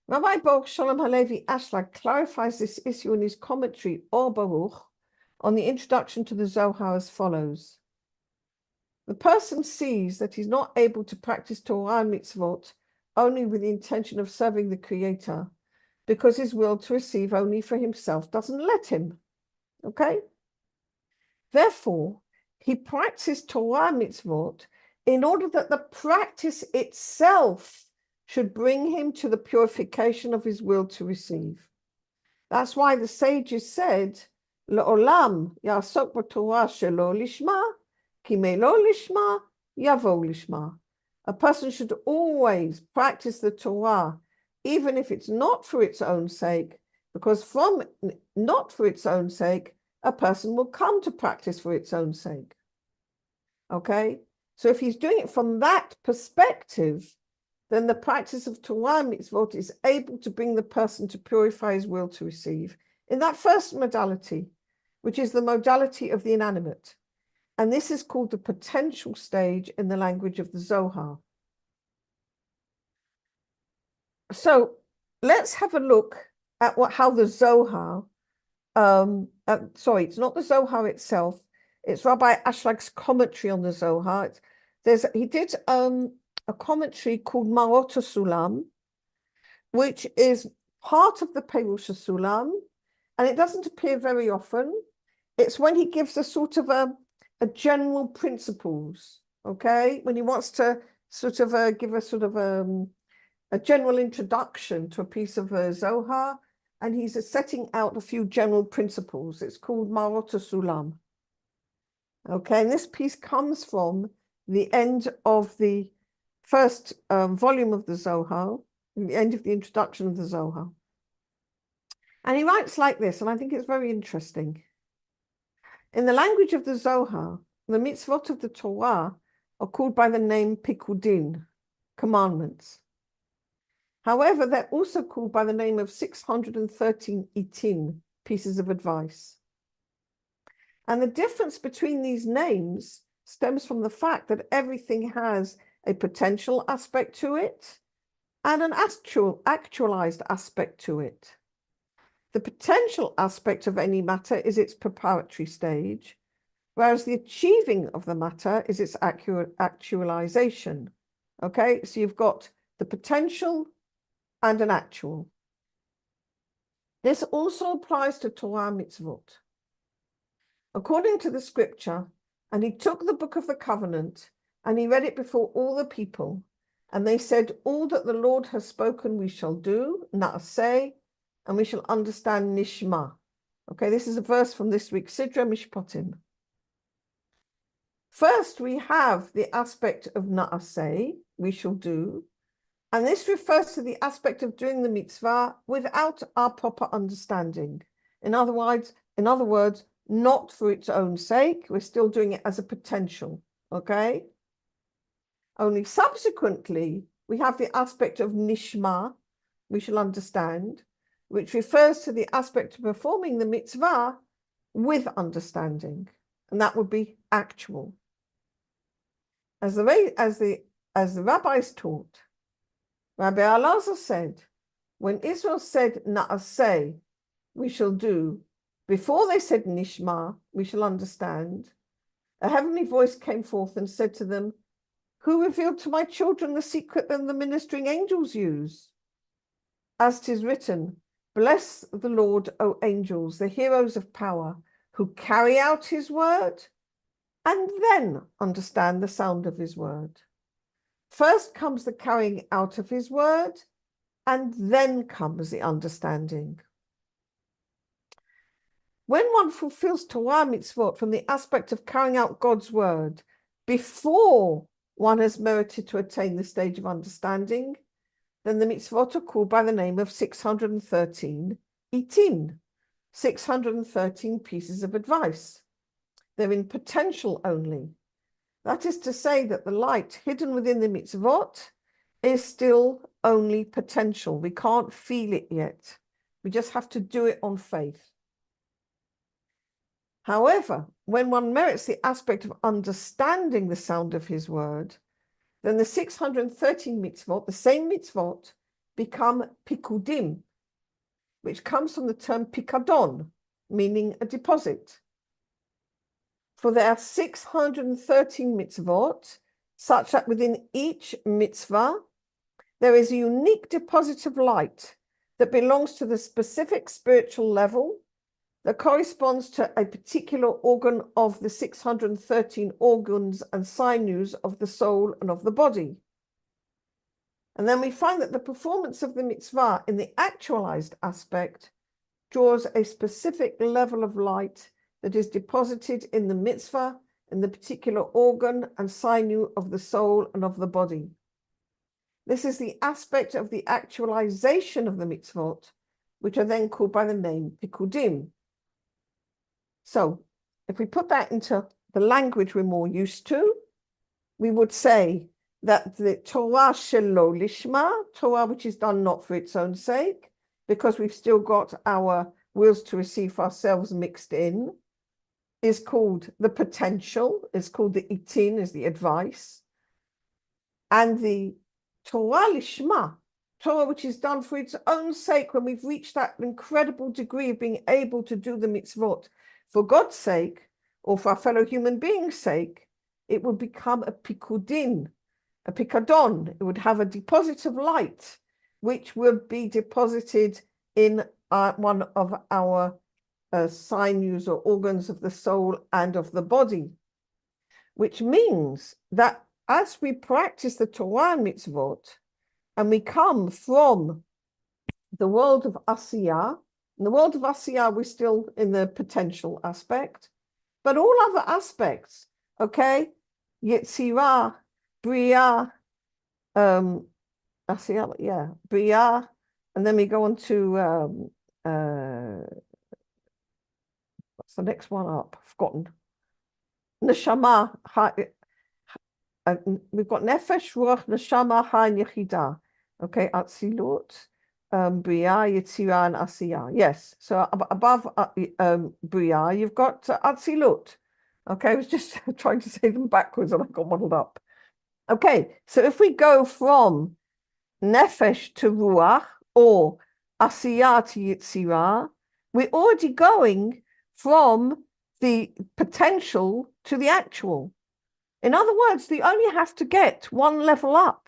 Rabbi Baruch Shalom Halevi Ashlag clarifies this issue in his commentary, or Baruch, on the introduction to the Zohar as follows. The person sees that he's not able to practice Torah mitzvot only with the intention of serving the Creator, because his will to receive only for himself doesn't let him. Okay? Therefore, he practices Torah mitzvot in order that the practice itself should bring him to the purification of his will to receive. That's why the sages said, Le'olam ya'asok b'Torah shelo lishma, ki me'lo lishma, yavo lishma. A person should always practice the Torah, even if it's not for its own sake, because from not for its own sake, a person will come to practice for its own sake. Okay? So if he's doing it from that perspective, then the practice of Torah mitzvot is able to bring the person to purify his will to receive in that first modality, which is the modality of the inanimate. And this is called the potential stage in the language of the Zohar. So let's have a look at how the Zohar, it's not the Zohar itself, it's Rabbi Ashlag's commentary on the Zohar. He did a commentary called Marot Sulam, which is part of the Perush Sulam, and it doesn't appear very often. It's when he gives a sort of a general principles, okay? When he wants to sort of give a sort of a general introduction to a piece of Zohar, and he's setting out a few general principles. It's called Marot Sulam. Okay, and this piece comes from the end of the first volume of the Zohar, the end of the introduction of the Zohar. And he writes like this, and I think it's very interesting. In the language of the Zohar, the mitzvot of the Torah are called by the name Pikudin, commandments. However, they're also called by the name of 613 itin, pieces of advice. And the difference between these names stems from the fact that everything has a potential aspect to it and an actualized aspect to it. The potential aspect of any matter is its preparatory stage, whereas the achieving of the matter is its actualization. Okay, so you've got the potential and an actual. This also applies to Torah mitzvot. According to the scripture, and he took the book of the covenant and he read it before all the people, and they said, all that the Lord has spoken we shall do, na'aseh, and we shall understand Nishmah. Okay, this is a verse from this week's Childrenof Mishpatim. First, we have the aspect of na'aseh, we shall do, and this refers to the aspect of doing the mitzvah without our proper understanding. In other words, not for its own sake, we're still doing it as a potential, okay? Only subsequently, we have the aspect of Nishmah, we shall understand, which refers to the aspect of performing the mitzvah with understanding, and that would be actual. As the rabbis taught, Rabbi Elazar said, when Israel said na'aseh, we shall do, before they said Nishmah, we shall understand, a heavenly voice came forth and said to them, who revealed to my children the secret that the ministering angels use? As 'tis written, bless the Lord, O angels, the heroes of power, who carry out his word and then understand the sound of his word. First comes the carrying out of his word, and then comes the understanding. When one fulfills Torah mitzvot from the aspect of carrying out God's word before one has merited to attain the stage of understanding, then the mitzvot are called by the name of 613 itin, 613 pieces of advice. They're in potential only. That is to say that the light hidden within the mitzvot is still only potential. We can't feel it yet. We just have to do it on faith. However, when one merits the aspect of understanding the sound of his word, then the 613 mitzvot, the same mitzvot, become pikudim, which comes from the term pikadon, meaning a deposit. For there are 613 mitzvot, such that within each mitzvah, there is a unique deposit of light that belongs to the specific spiritual level that corresponds to a particular organ of the 613 organs and sinews of the soul and of the body. And then we find that the performance of the mitzvah in the actualized aspect draws a specific level of light that is deposited in the mitzvah, in the particular organ and sinew of the soul and of the body. This is the aspect of the actualization of the mitzvot, which are then called by the name pikudim. So, if we put that into the language we're more used to, we would say that the Torah shelo lishma, Torah which is done not for its own sake, because we've still got our wills to receive ourselves mixed in, is called the potential, is called the itin, is the advice. And the Torah lishma, Torah which is done for its own sake, when we've reached that incredible degree of being able to do the mitzvot for God's sake, or for our fellow human beings' sake, it would become a pikudin, a pikadon. It would have a deposit of light, which would be deposited in one of our sinews or organs of the soul and of the body, which means that as we practice the Torah mitzvot, and we come from the world of Asiyah, in the world of Asiyah, we're still in the potential aspect, but all other aspects, okay, Yetzirah, Bria, Asiyah, yeah, Bria, and then we go on to, what's the next one up? I've forgotten. Neshama, we've got Nefesh, Ruach, Neshama, Hain, Yehudah, okay, Atzilut, Bria, Yetzirah, and Asiyah. Yes, so above Bria, you've got Atzilut. Okay, I was just trying to say them backwards and I got muddled up. Okay, so if we go from Nefesh to Ruach or Asiyah to Yetzirah, we're already going from the potential to the actual. In other words, you only have to get one level up.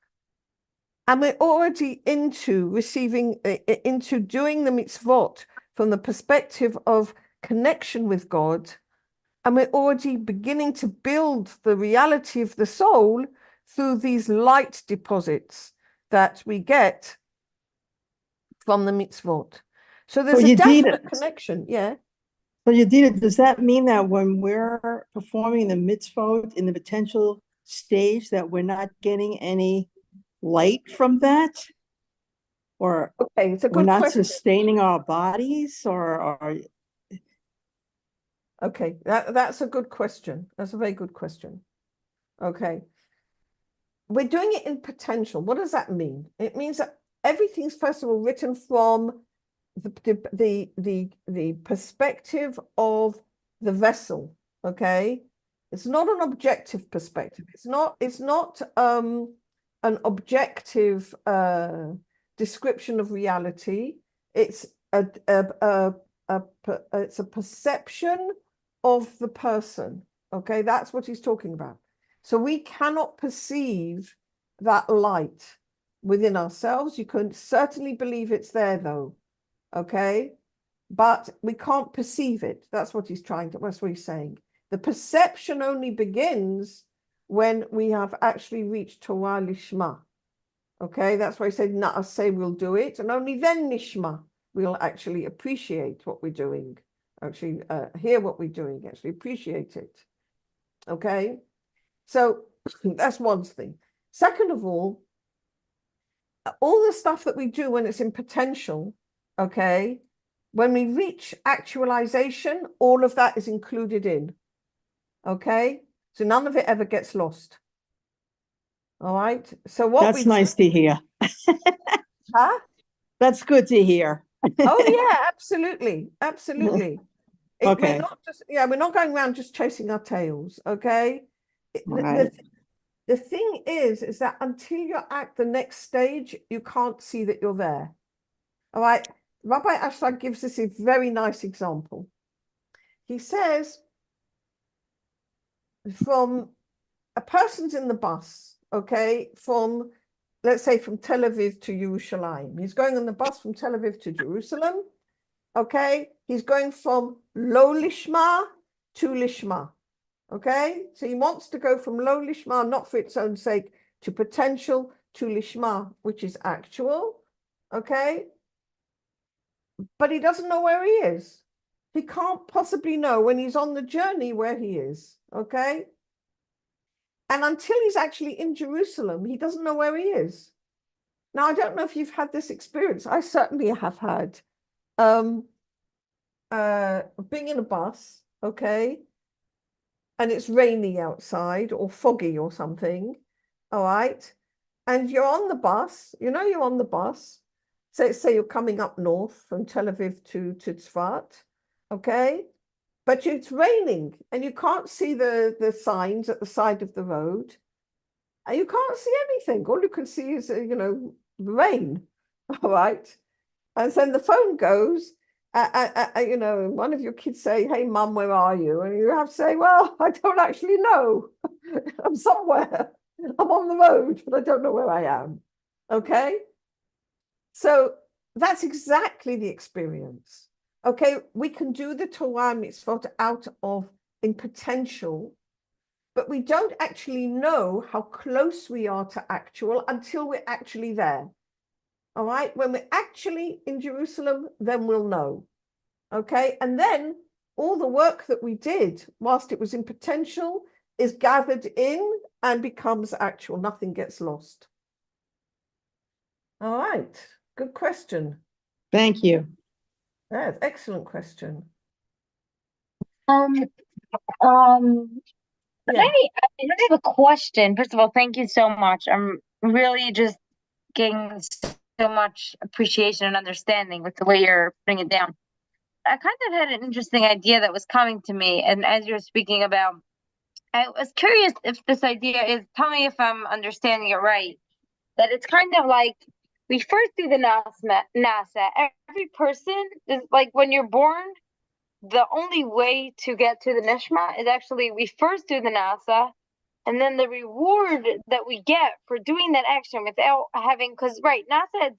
And we're already into receiving, into doing the mitzvot from the perspective of connection with God. And we're already beginning to build the reality of the soul through these light deposits that we get from the mitzvot. So there's a definite connection, yeah. So Yehudah, does that mean that when we're performing the mitzvot in the potential stage that we're not getting any light from that? Or okay, it's a good we're not question. sustaining our bodies or Okay, that's a good question. That's a very good question. Okay. We're doing it in potential. What does that mean? It means that everything's first of all written from the perspective of the vessel. Okay, it's not an objective perspective. It's not an objective description of reality. It's a perception of the person. Okay, that's what he's talking about. So we cannot perceive that light within ourselves. You can certainly believe it's there, though. Okay, but we can't perceive it. That's what he's that's what he's saying. The perception only begins when we have actually reached Torah Lishma. Okay, that's why he said, Na'aseh, we'll do it. And only then Nishmah, we'll actually appreciate what we're doing. actually hear what we're doing, actually appreciate it. Okay, so that's one thing. Second of all the stuff that we do when it's in potential, okay, when we reach actualization, all of that is included in. Okay, so none of it ever gets lost. All right, so what That's nice to hear. Huh? That's good to hear. Oh yeah, absolutely, absolutely. Okay. We're not just we're not going around just chasing our tails. Okay, Right. the thing is that until you're at the next stage, you can't see that you're there. All right, Rabbi Ashlag gives us a very nice example. He says, from a person's in the bus, okay, from, let's say, from Tel Aviv to Jerusalem. He's going on the bus from Tel Aviv to Jerusalem, okay? He's going from low lishma to lishma, okay? So he wants to go from low lishma, not for its own sake, to potential, to lishma, which is actual, okay? But he doesn't know where he is. He can't possibly know when he's on the journey where he is, okay? And until he's actually in Jerusalem, he doesn't know where he is. Now, I don't know if you've had this experience. I certainly have had. Being in a bus, okay, and it's rainy outside or foggy or something, all right, and you're on the bus, you're on the bus, say you're coming up north from Tel Aviv to Tzfat, okay, but it's raining and you can't see the signs at the side of the road, and you can't see anything. All you can see is, rain, all right, and then the phone goes, one of your kids say, "Hey, Mum, where are you?" And you have to say, "Well, I don't actually know. I'm somewhere. I'm on the road, but I don't know where I am." Okay? So that's exactly the experience. Okay, we can do the Torah mitzvot out of in potential, but we don't actually know how close we are to actual until we're actually there. All right, when we're actually in Jerusalem, then we'll know. Okay, and then all the work that we did whilst it was in potential is gathered in and becomes actual. Nothing gets lost. All right, good question. Thank you. That's excellent question. Yeah. I have a question. First of all, thank you so much. I'm really just getting so much appreciation and understanding with the way you're putting it down. I kind of had an interesting idea that was coming to me, and as you're speaking about, I was curious if this idea is, tell me if I'm understanding it right, that it's kind of like we first do the NASA. Every person is like, when you're born, the only way to get to the Nishmah is actually we first do the NASA, and then the reward that we get for doing that action without having, because NASA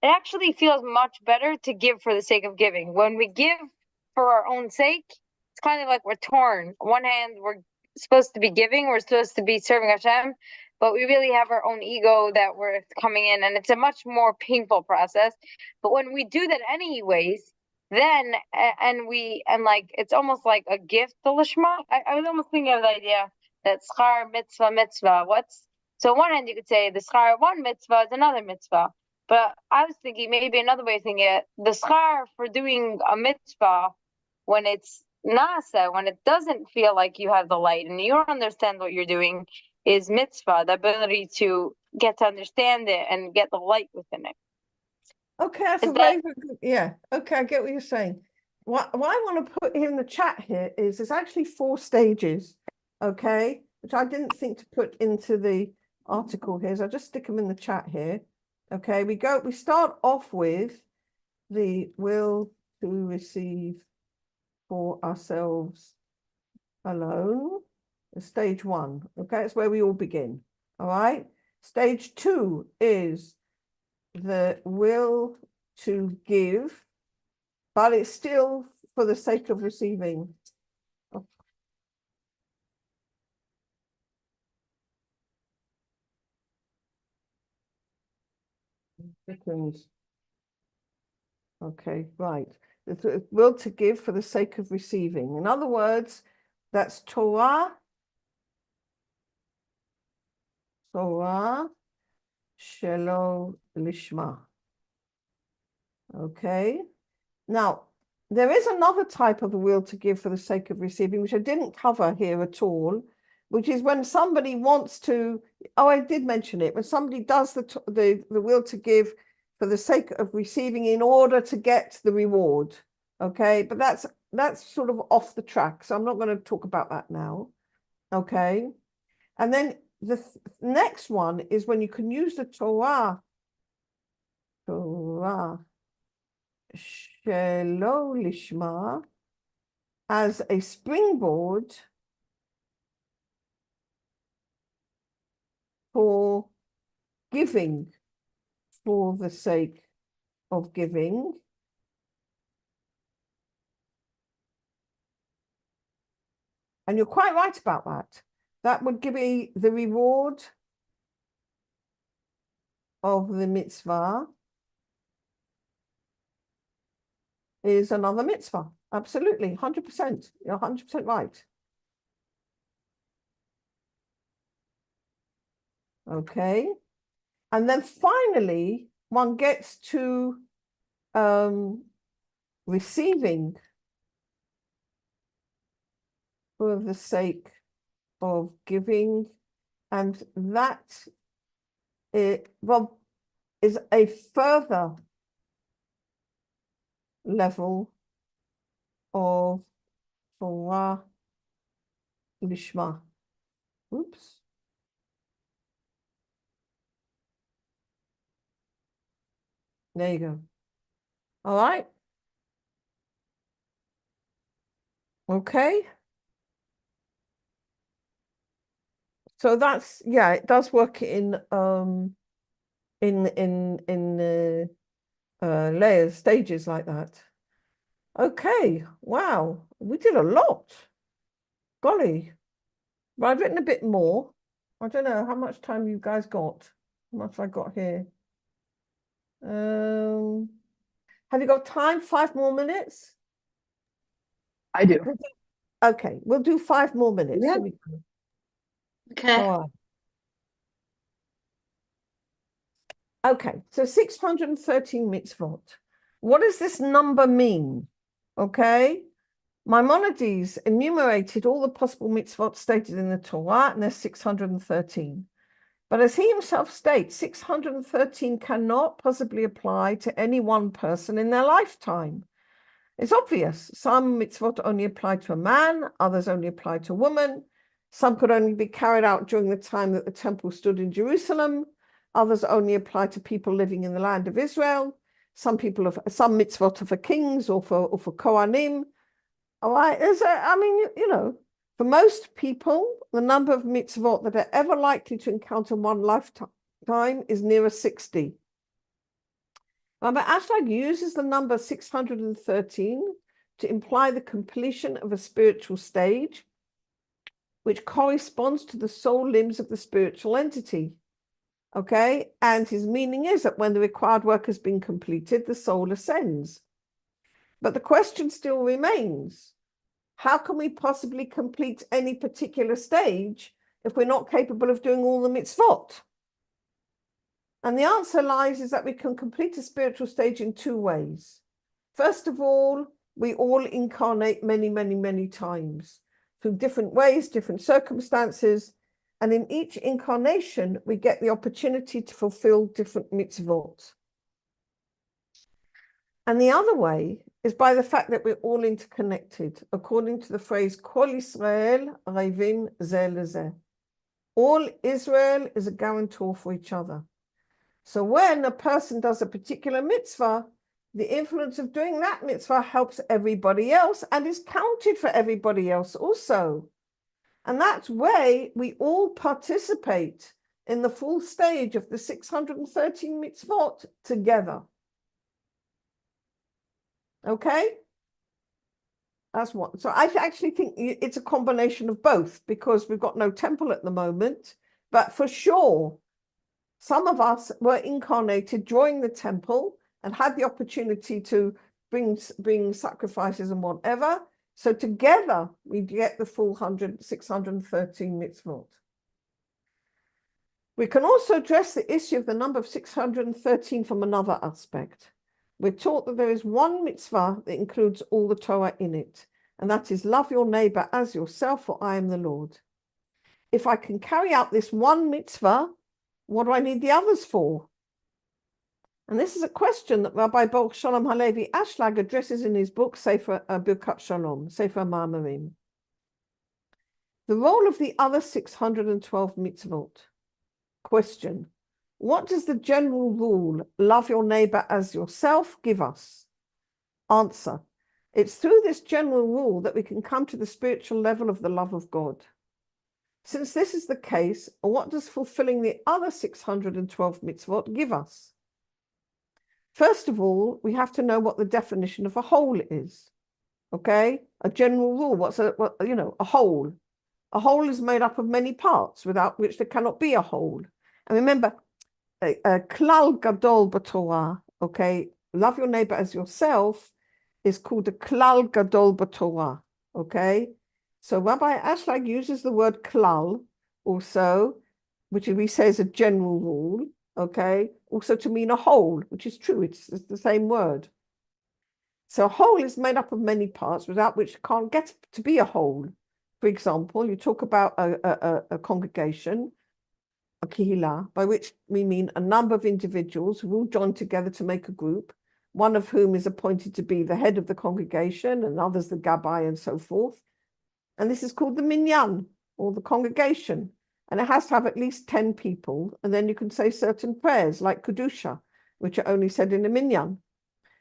it actually feels much better to give for the sake of giving. When we give for our own sake, it's kind of like we're torn. On one hand, we're supposed to be giving, we're supposed to be serving Hashem, but we really have our own ego that we're coming in, and it's a much more painful process. But when we do that anyways, then and like it's almost like a gift to Lishma. I was almost thinking of the idea that schar mitzvah. So on one hand you could say the schar of one mitzvah is another mitzvah. But I was thinking maybe another way of thinking it, the schar for doing a mitzvah when it's nasa, when it doesn't feel like you have the light and you don't understand what you're doing, is mitzvah, the ability to get to understand it and get the light within it. Okay, that's a very good, yeah. Okay, I get what you're saying. What I want to put here in the chat here is there's actually 4 stages, okay, which I didn't think to put into the article here, so I'll just stick them in the chat here. Okay, we start off with the will to receive for ourselves alone, stage 1. Okay, it's where we all begin. All right, stage 2 is the will to give, but it's still for the sake of receiving. Seconds. Okay, right. The will to give for the sake of receiving. In other words, that's Torah, Shelo Lishma. Okay. Now, there is another type of the will to give for the sake of receiving, which I didn't cover here at all, which is when somebody wants to, I did mention it, when somebody does the will to give for the sake of receiving in order to get the reward. Okay, but that's sort of off the track, so I'm not going to talk about that now. Okay, and then the next one is when you can use the Torah Shelo Lishma as a springboard for giving for the sake of giving. And you're quite right about that. That would give me the reward of the mitzvah is another mitzvah. Absolutely, 100%. You're 100% right. Okay. And then finally, one gets to receiving for the sake of giving. And that is a further level of Torah Lishma. Oops. There you go. All right. Okay. So that's, yeah, it does work in layers, stages like that. Okay. Wow. We did a lot. Golly. Well, I've written a bit more. I don't know how much time you guys got. How much I got here. Have you got time? 5 more minutes? I do. Okay, we'll do 5 more minutes. Yeah. Here we go. Okay. All right. Okay, so 613 mitzvot. What does this number mean? Okay, Maimonides enumerated all the possible mitzvot stated in the Torah, and there's 613. But as he himself states, 613 cannot possibly apply to any one person in their lifetime. It's obvious. Some mitzvot only apply to a man, others only apply to a woman. Some could only be carried out during the time that the temple stood in Jerusalem. Others only apply to people living in the land of Israel. Some mitzvot are for kings or for Kohanim. All right, for most people, the number of mitzvot that are ever likely to encounter in one lifetime is nearer 60. Rabbi Ashlag uses the number 613 to imply the completion of a spiritual stage, which corresponds to the soul limbs of the spiritual entity. Okay, and his meaning is that when the required work has been completed, the soul ascends. But the question still remains, how can we possibly complete any particular stage if we're not capable of doing all the mitzvot? And the answer lies is that we can complete a spiritual stage in 2 ways. First of all, we all incarnate many, many, many times through different ways, different circumstances. And in each incarnation, we get the opportunity to fulfill different mitzvot. And the other way is by the fact that we're all interconnected, according to the phrase, Kol Israel Arevim Zeh Lezeh. All Israel is a guarantor for each other. So when a person does a particular mitzvah, the influence of doing that mitzvah helps everybody else and is counted for everybody else also. And that way we all participate in the full stage of the 613 mitzvot together. Okay? That's what. So I actually think it's a combination of both, because we've got no temple at the moment, but for sure, some of us were incarnated during the temple, and had the opportunity to bring sacrifices and whatever. So together we get the full 613 mitzvot. We can also address the issue of the number of 613 from another aspect. We're taught that there is one mitzvah that includes all the Torah in it, and that is love your neighbor as yourself, for I am the Lord. If I can carry out this one mitzvah, what do I need the others for? And this is a question that Rabbi Baruch Shalom Halevi Ashlag addresses in his book, Sefer Birkat Shalom, Sefer Ma'amarim. The role of the other 612 mitzvot. Question: what does the general rule, love your neighbor as yourself, give us? Answer: it's through this general rule that we can come to the spiritual level of the love of God. Since this is the case, what does fulfilling the other 612 mitzvot give us? First of all, we have to know what the definition of a whole is. Okay, a general rule. What's a whole? A whole is made up of many parts, without which there cannot be a whole. And remember, klal gadol b'Torah. Okay, love your neighbor as yourself is called a klal gadol b'Torah. Okay, so Rabbi Ashlag uses the word klal also, which we say is a general rule. Okay, also to mean a whole, which is true. It's the same word. So a whole is made up of many parts, without which it can't get to be a whole. For example, you talk about a congregation, a kihila, by which we mean a number of individuals who all join together to make a group, one of whom is appointed to be the head of the congregation, and others the gabbai, and so forth. And this is called the minyan, or the congregation. And it has to have at least 10 people, and then you can say certain prayers, like Kedusha, which are only said in a minyan.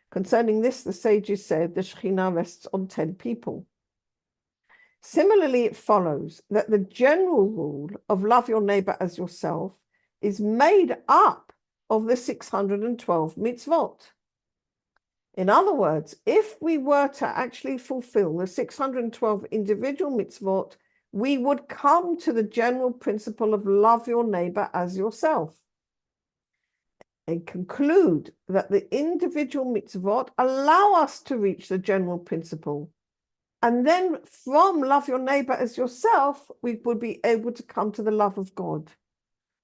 Concerning this, the sages said the Shekhinah rests on 10 people. Similarly, it follows that the general rule of love your neighbor as yourself is made up of the 612 mitzvot. In other words, if we were to actually fulfill the 612 individual mitzvot, we would come to the general principle of love your neighbor as yourself and conclude that the individual mitzvot allow us to reach the general principle. And then from love your neighbor as yourself, we would be able to come to the love of God.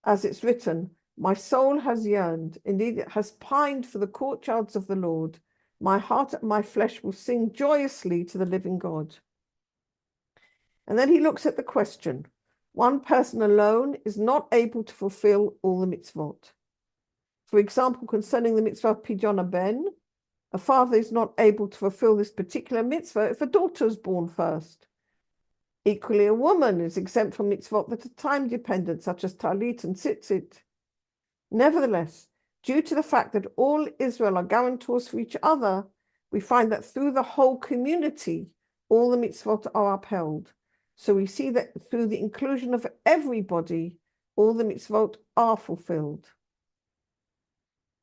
As it's written, my soul has yearned, indeed it has pined for the courtyards of the Lord. My heart and my flesh will sing joyously to the living God. And then he looks at the question. One person alone is not able to fulfill all the mitzvot. For example, concerning the mitzvah of Pidyon HaBen, a father is not able to fulfill this particular mitzvah if a daughter is born first. Equally, a woman is exempt from mitzvot that are time-dependent, such as talit and tzitzit. Nevertheless, due to the fact that all Israel are guarantors for each other, we find that through the whole community, all the mitzvot are upheld. So we see that through the inclusion of everybody, all the mitzvot are fulfilled.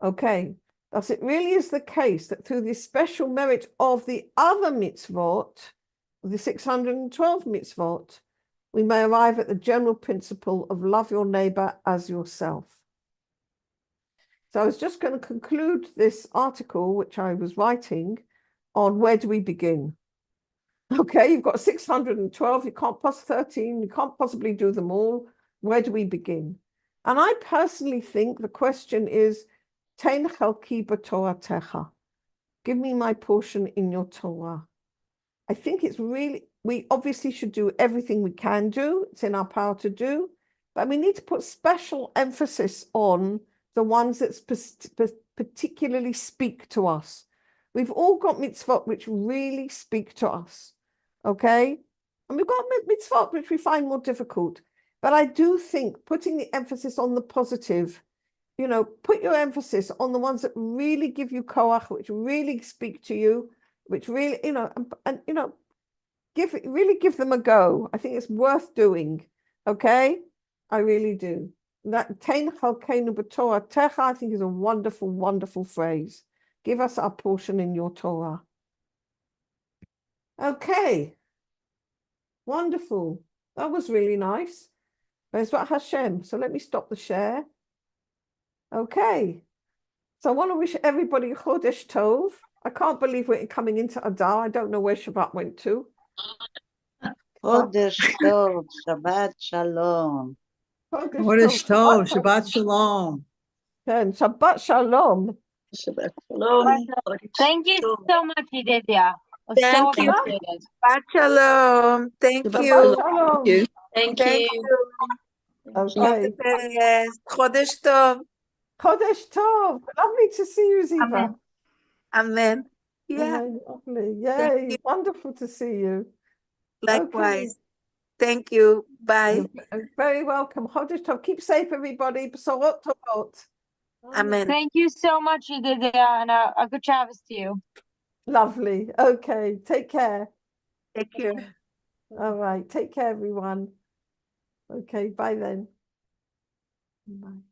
Okay. Thus, it really is the case that through the special merit of the other mitzvot, the 612 mitzvot, we may arrive at the general principle of love your neighbor as yourself. So I was just going to conclude this article, which I was writing, on where do we begin? Okay, you've got 612, you can't pass 13, you can't possibly do them all. Where do we begin? And I personally think the question is, Tein chalki b'Toratecha. Give me my portion in your Torah. I think it's really, we obviously should do everything we can do. It's in our power to do, but we need to put special emphasis on the ones that particularly speak to us. We've all got mitzvot which really speak to us, okay? And we've got mitzvot which we find more difficult. But I do think putting the emphasis on the positive, put your emphasis on the ones that really give you koach, which really speak to you, which really, give them a go. I think it's worth doing. Okay, I really do. That tein chalkeinu b'Toratecha, I think, is a wonderful, wonderful phrase. Give us our portion in your Torah. Okay, wonderful. That was really nice. Bezrat Hashem. So let me stop the share. Okay, So I want to wish everybody Chodesh Tov. I can't believe we're coming into Adar. I don't know where Shabbat went to. Chodesh Tov, Shabbat Shalom. Chodesh Tov, Shabbat Shalom. And Shabbat Shalom. Shabbat Shalom. Thank you so much, Yehudah. So Thank you. appreciated. Shabbat Shalom. Thank Shabbat you. Shalom. Thank Thank you. you. All Okay. the best. Chodesh Tov. Chodesh Tov. Lovely to see you, Ziva. Amen. Amen. Yeah, Amen. Lovely. Thank Yay. you. Wonderful to see you. likewise. Thank you. Bye. You're very welcome. Chodesh Tov. Keep safe, everybody. B'sorot tovot. Amen. Thank you so much, Yehudah, and a good Shabbos to you. Lovely. Okay. Take care. Take care. All right. Take care, everyone. Okay. Bye then. Bye.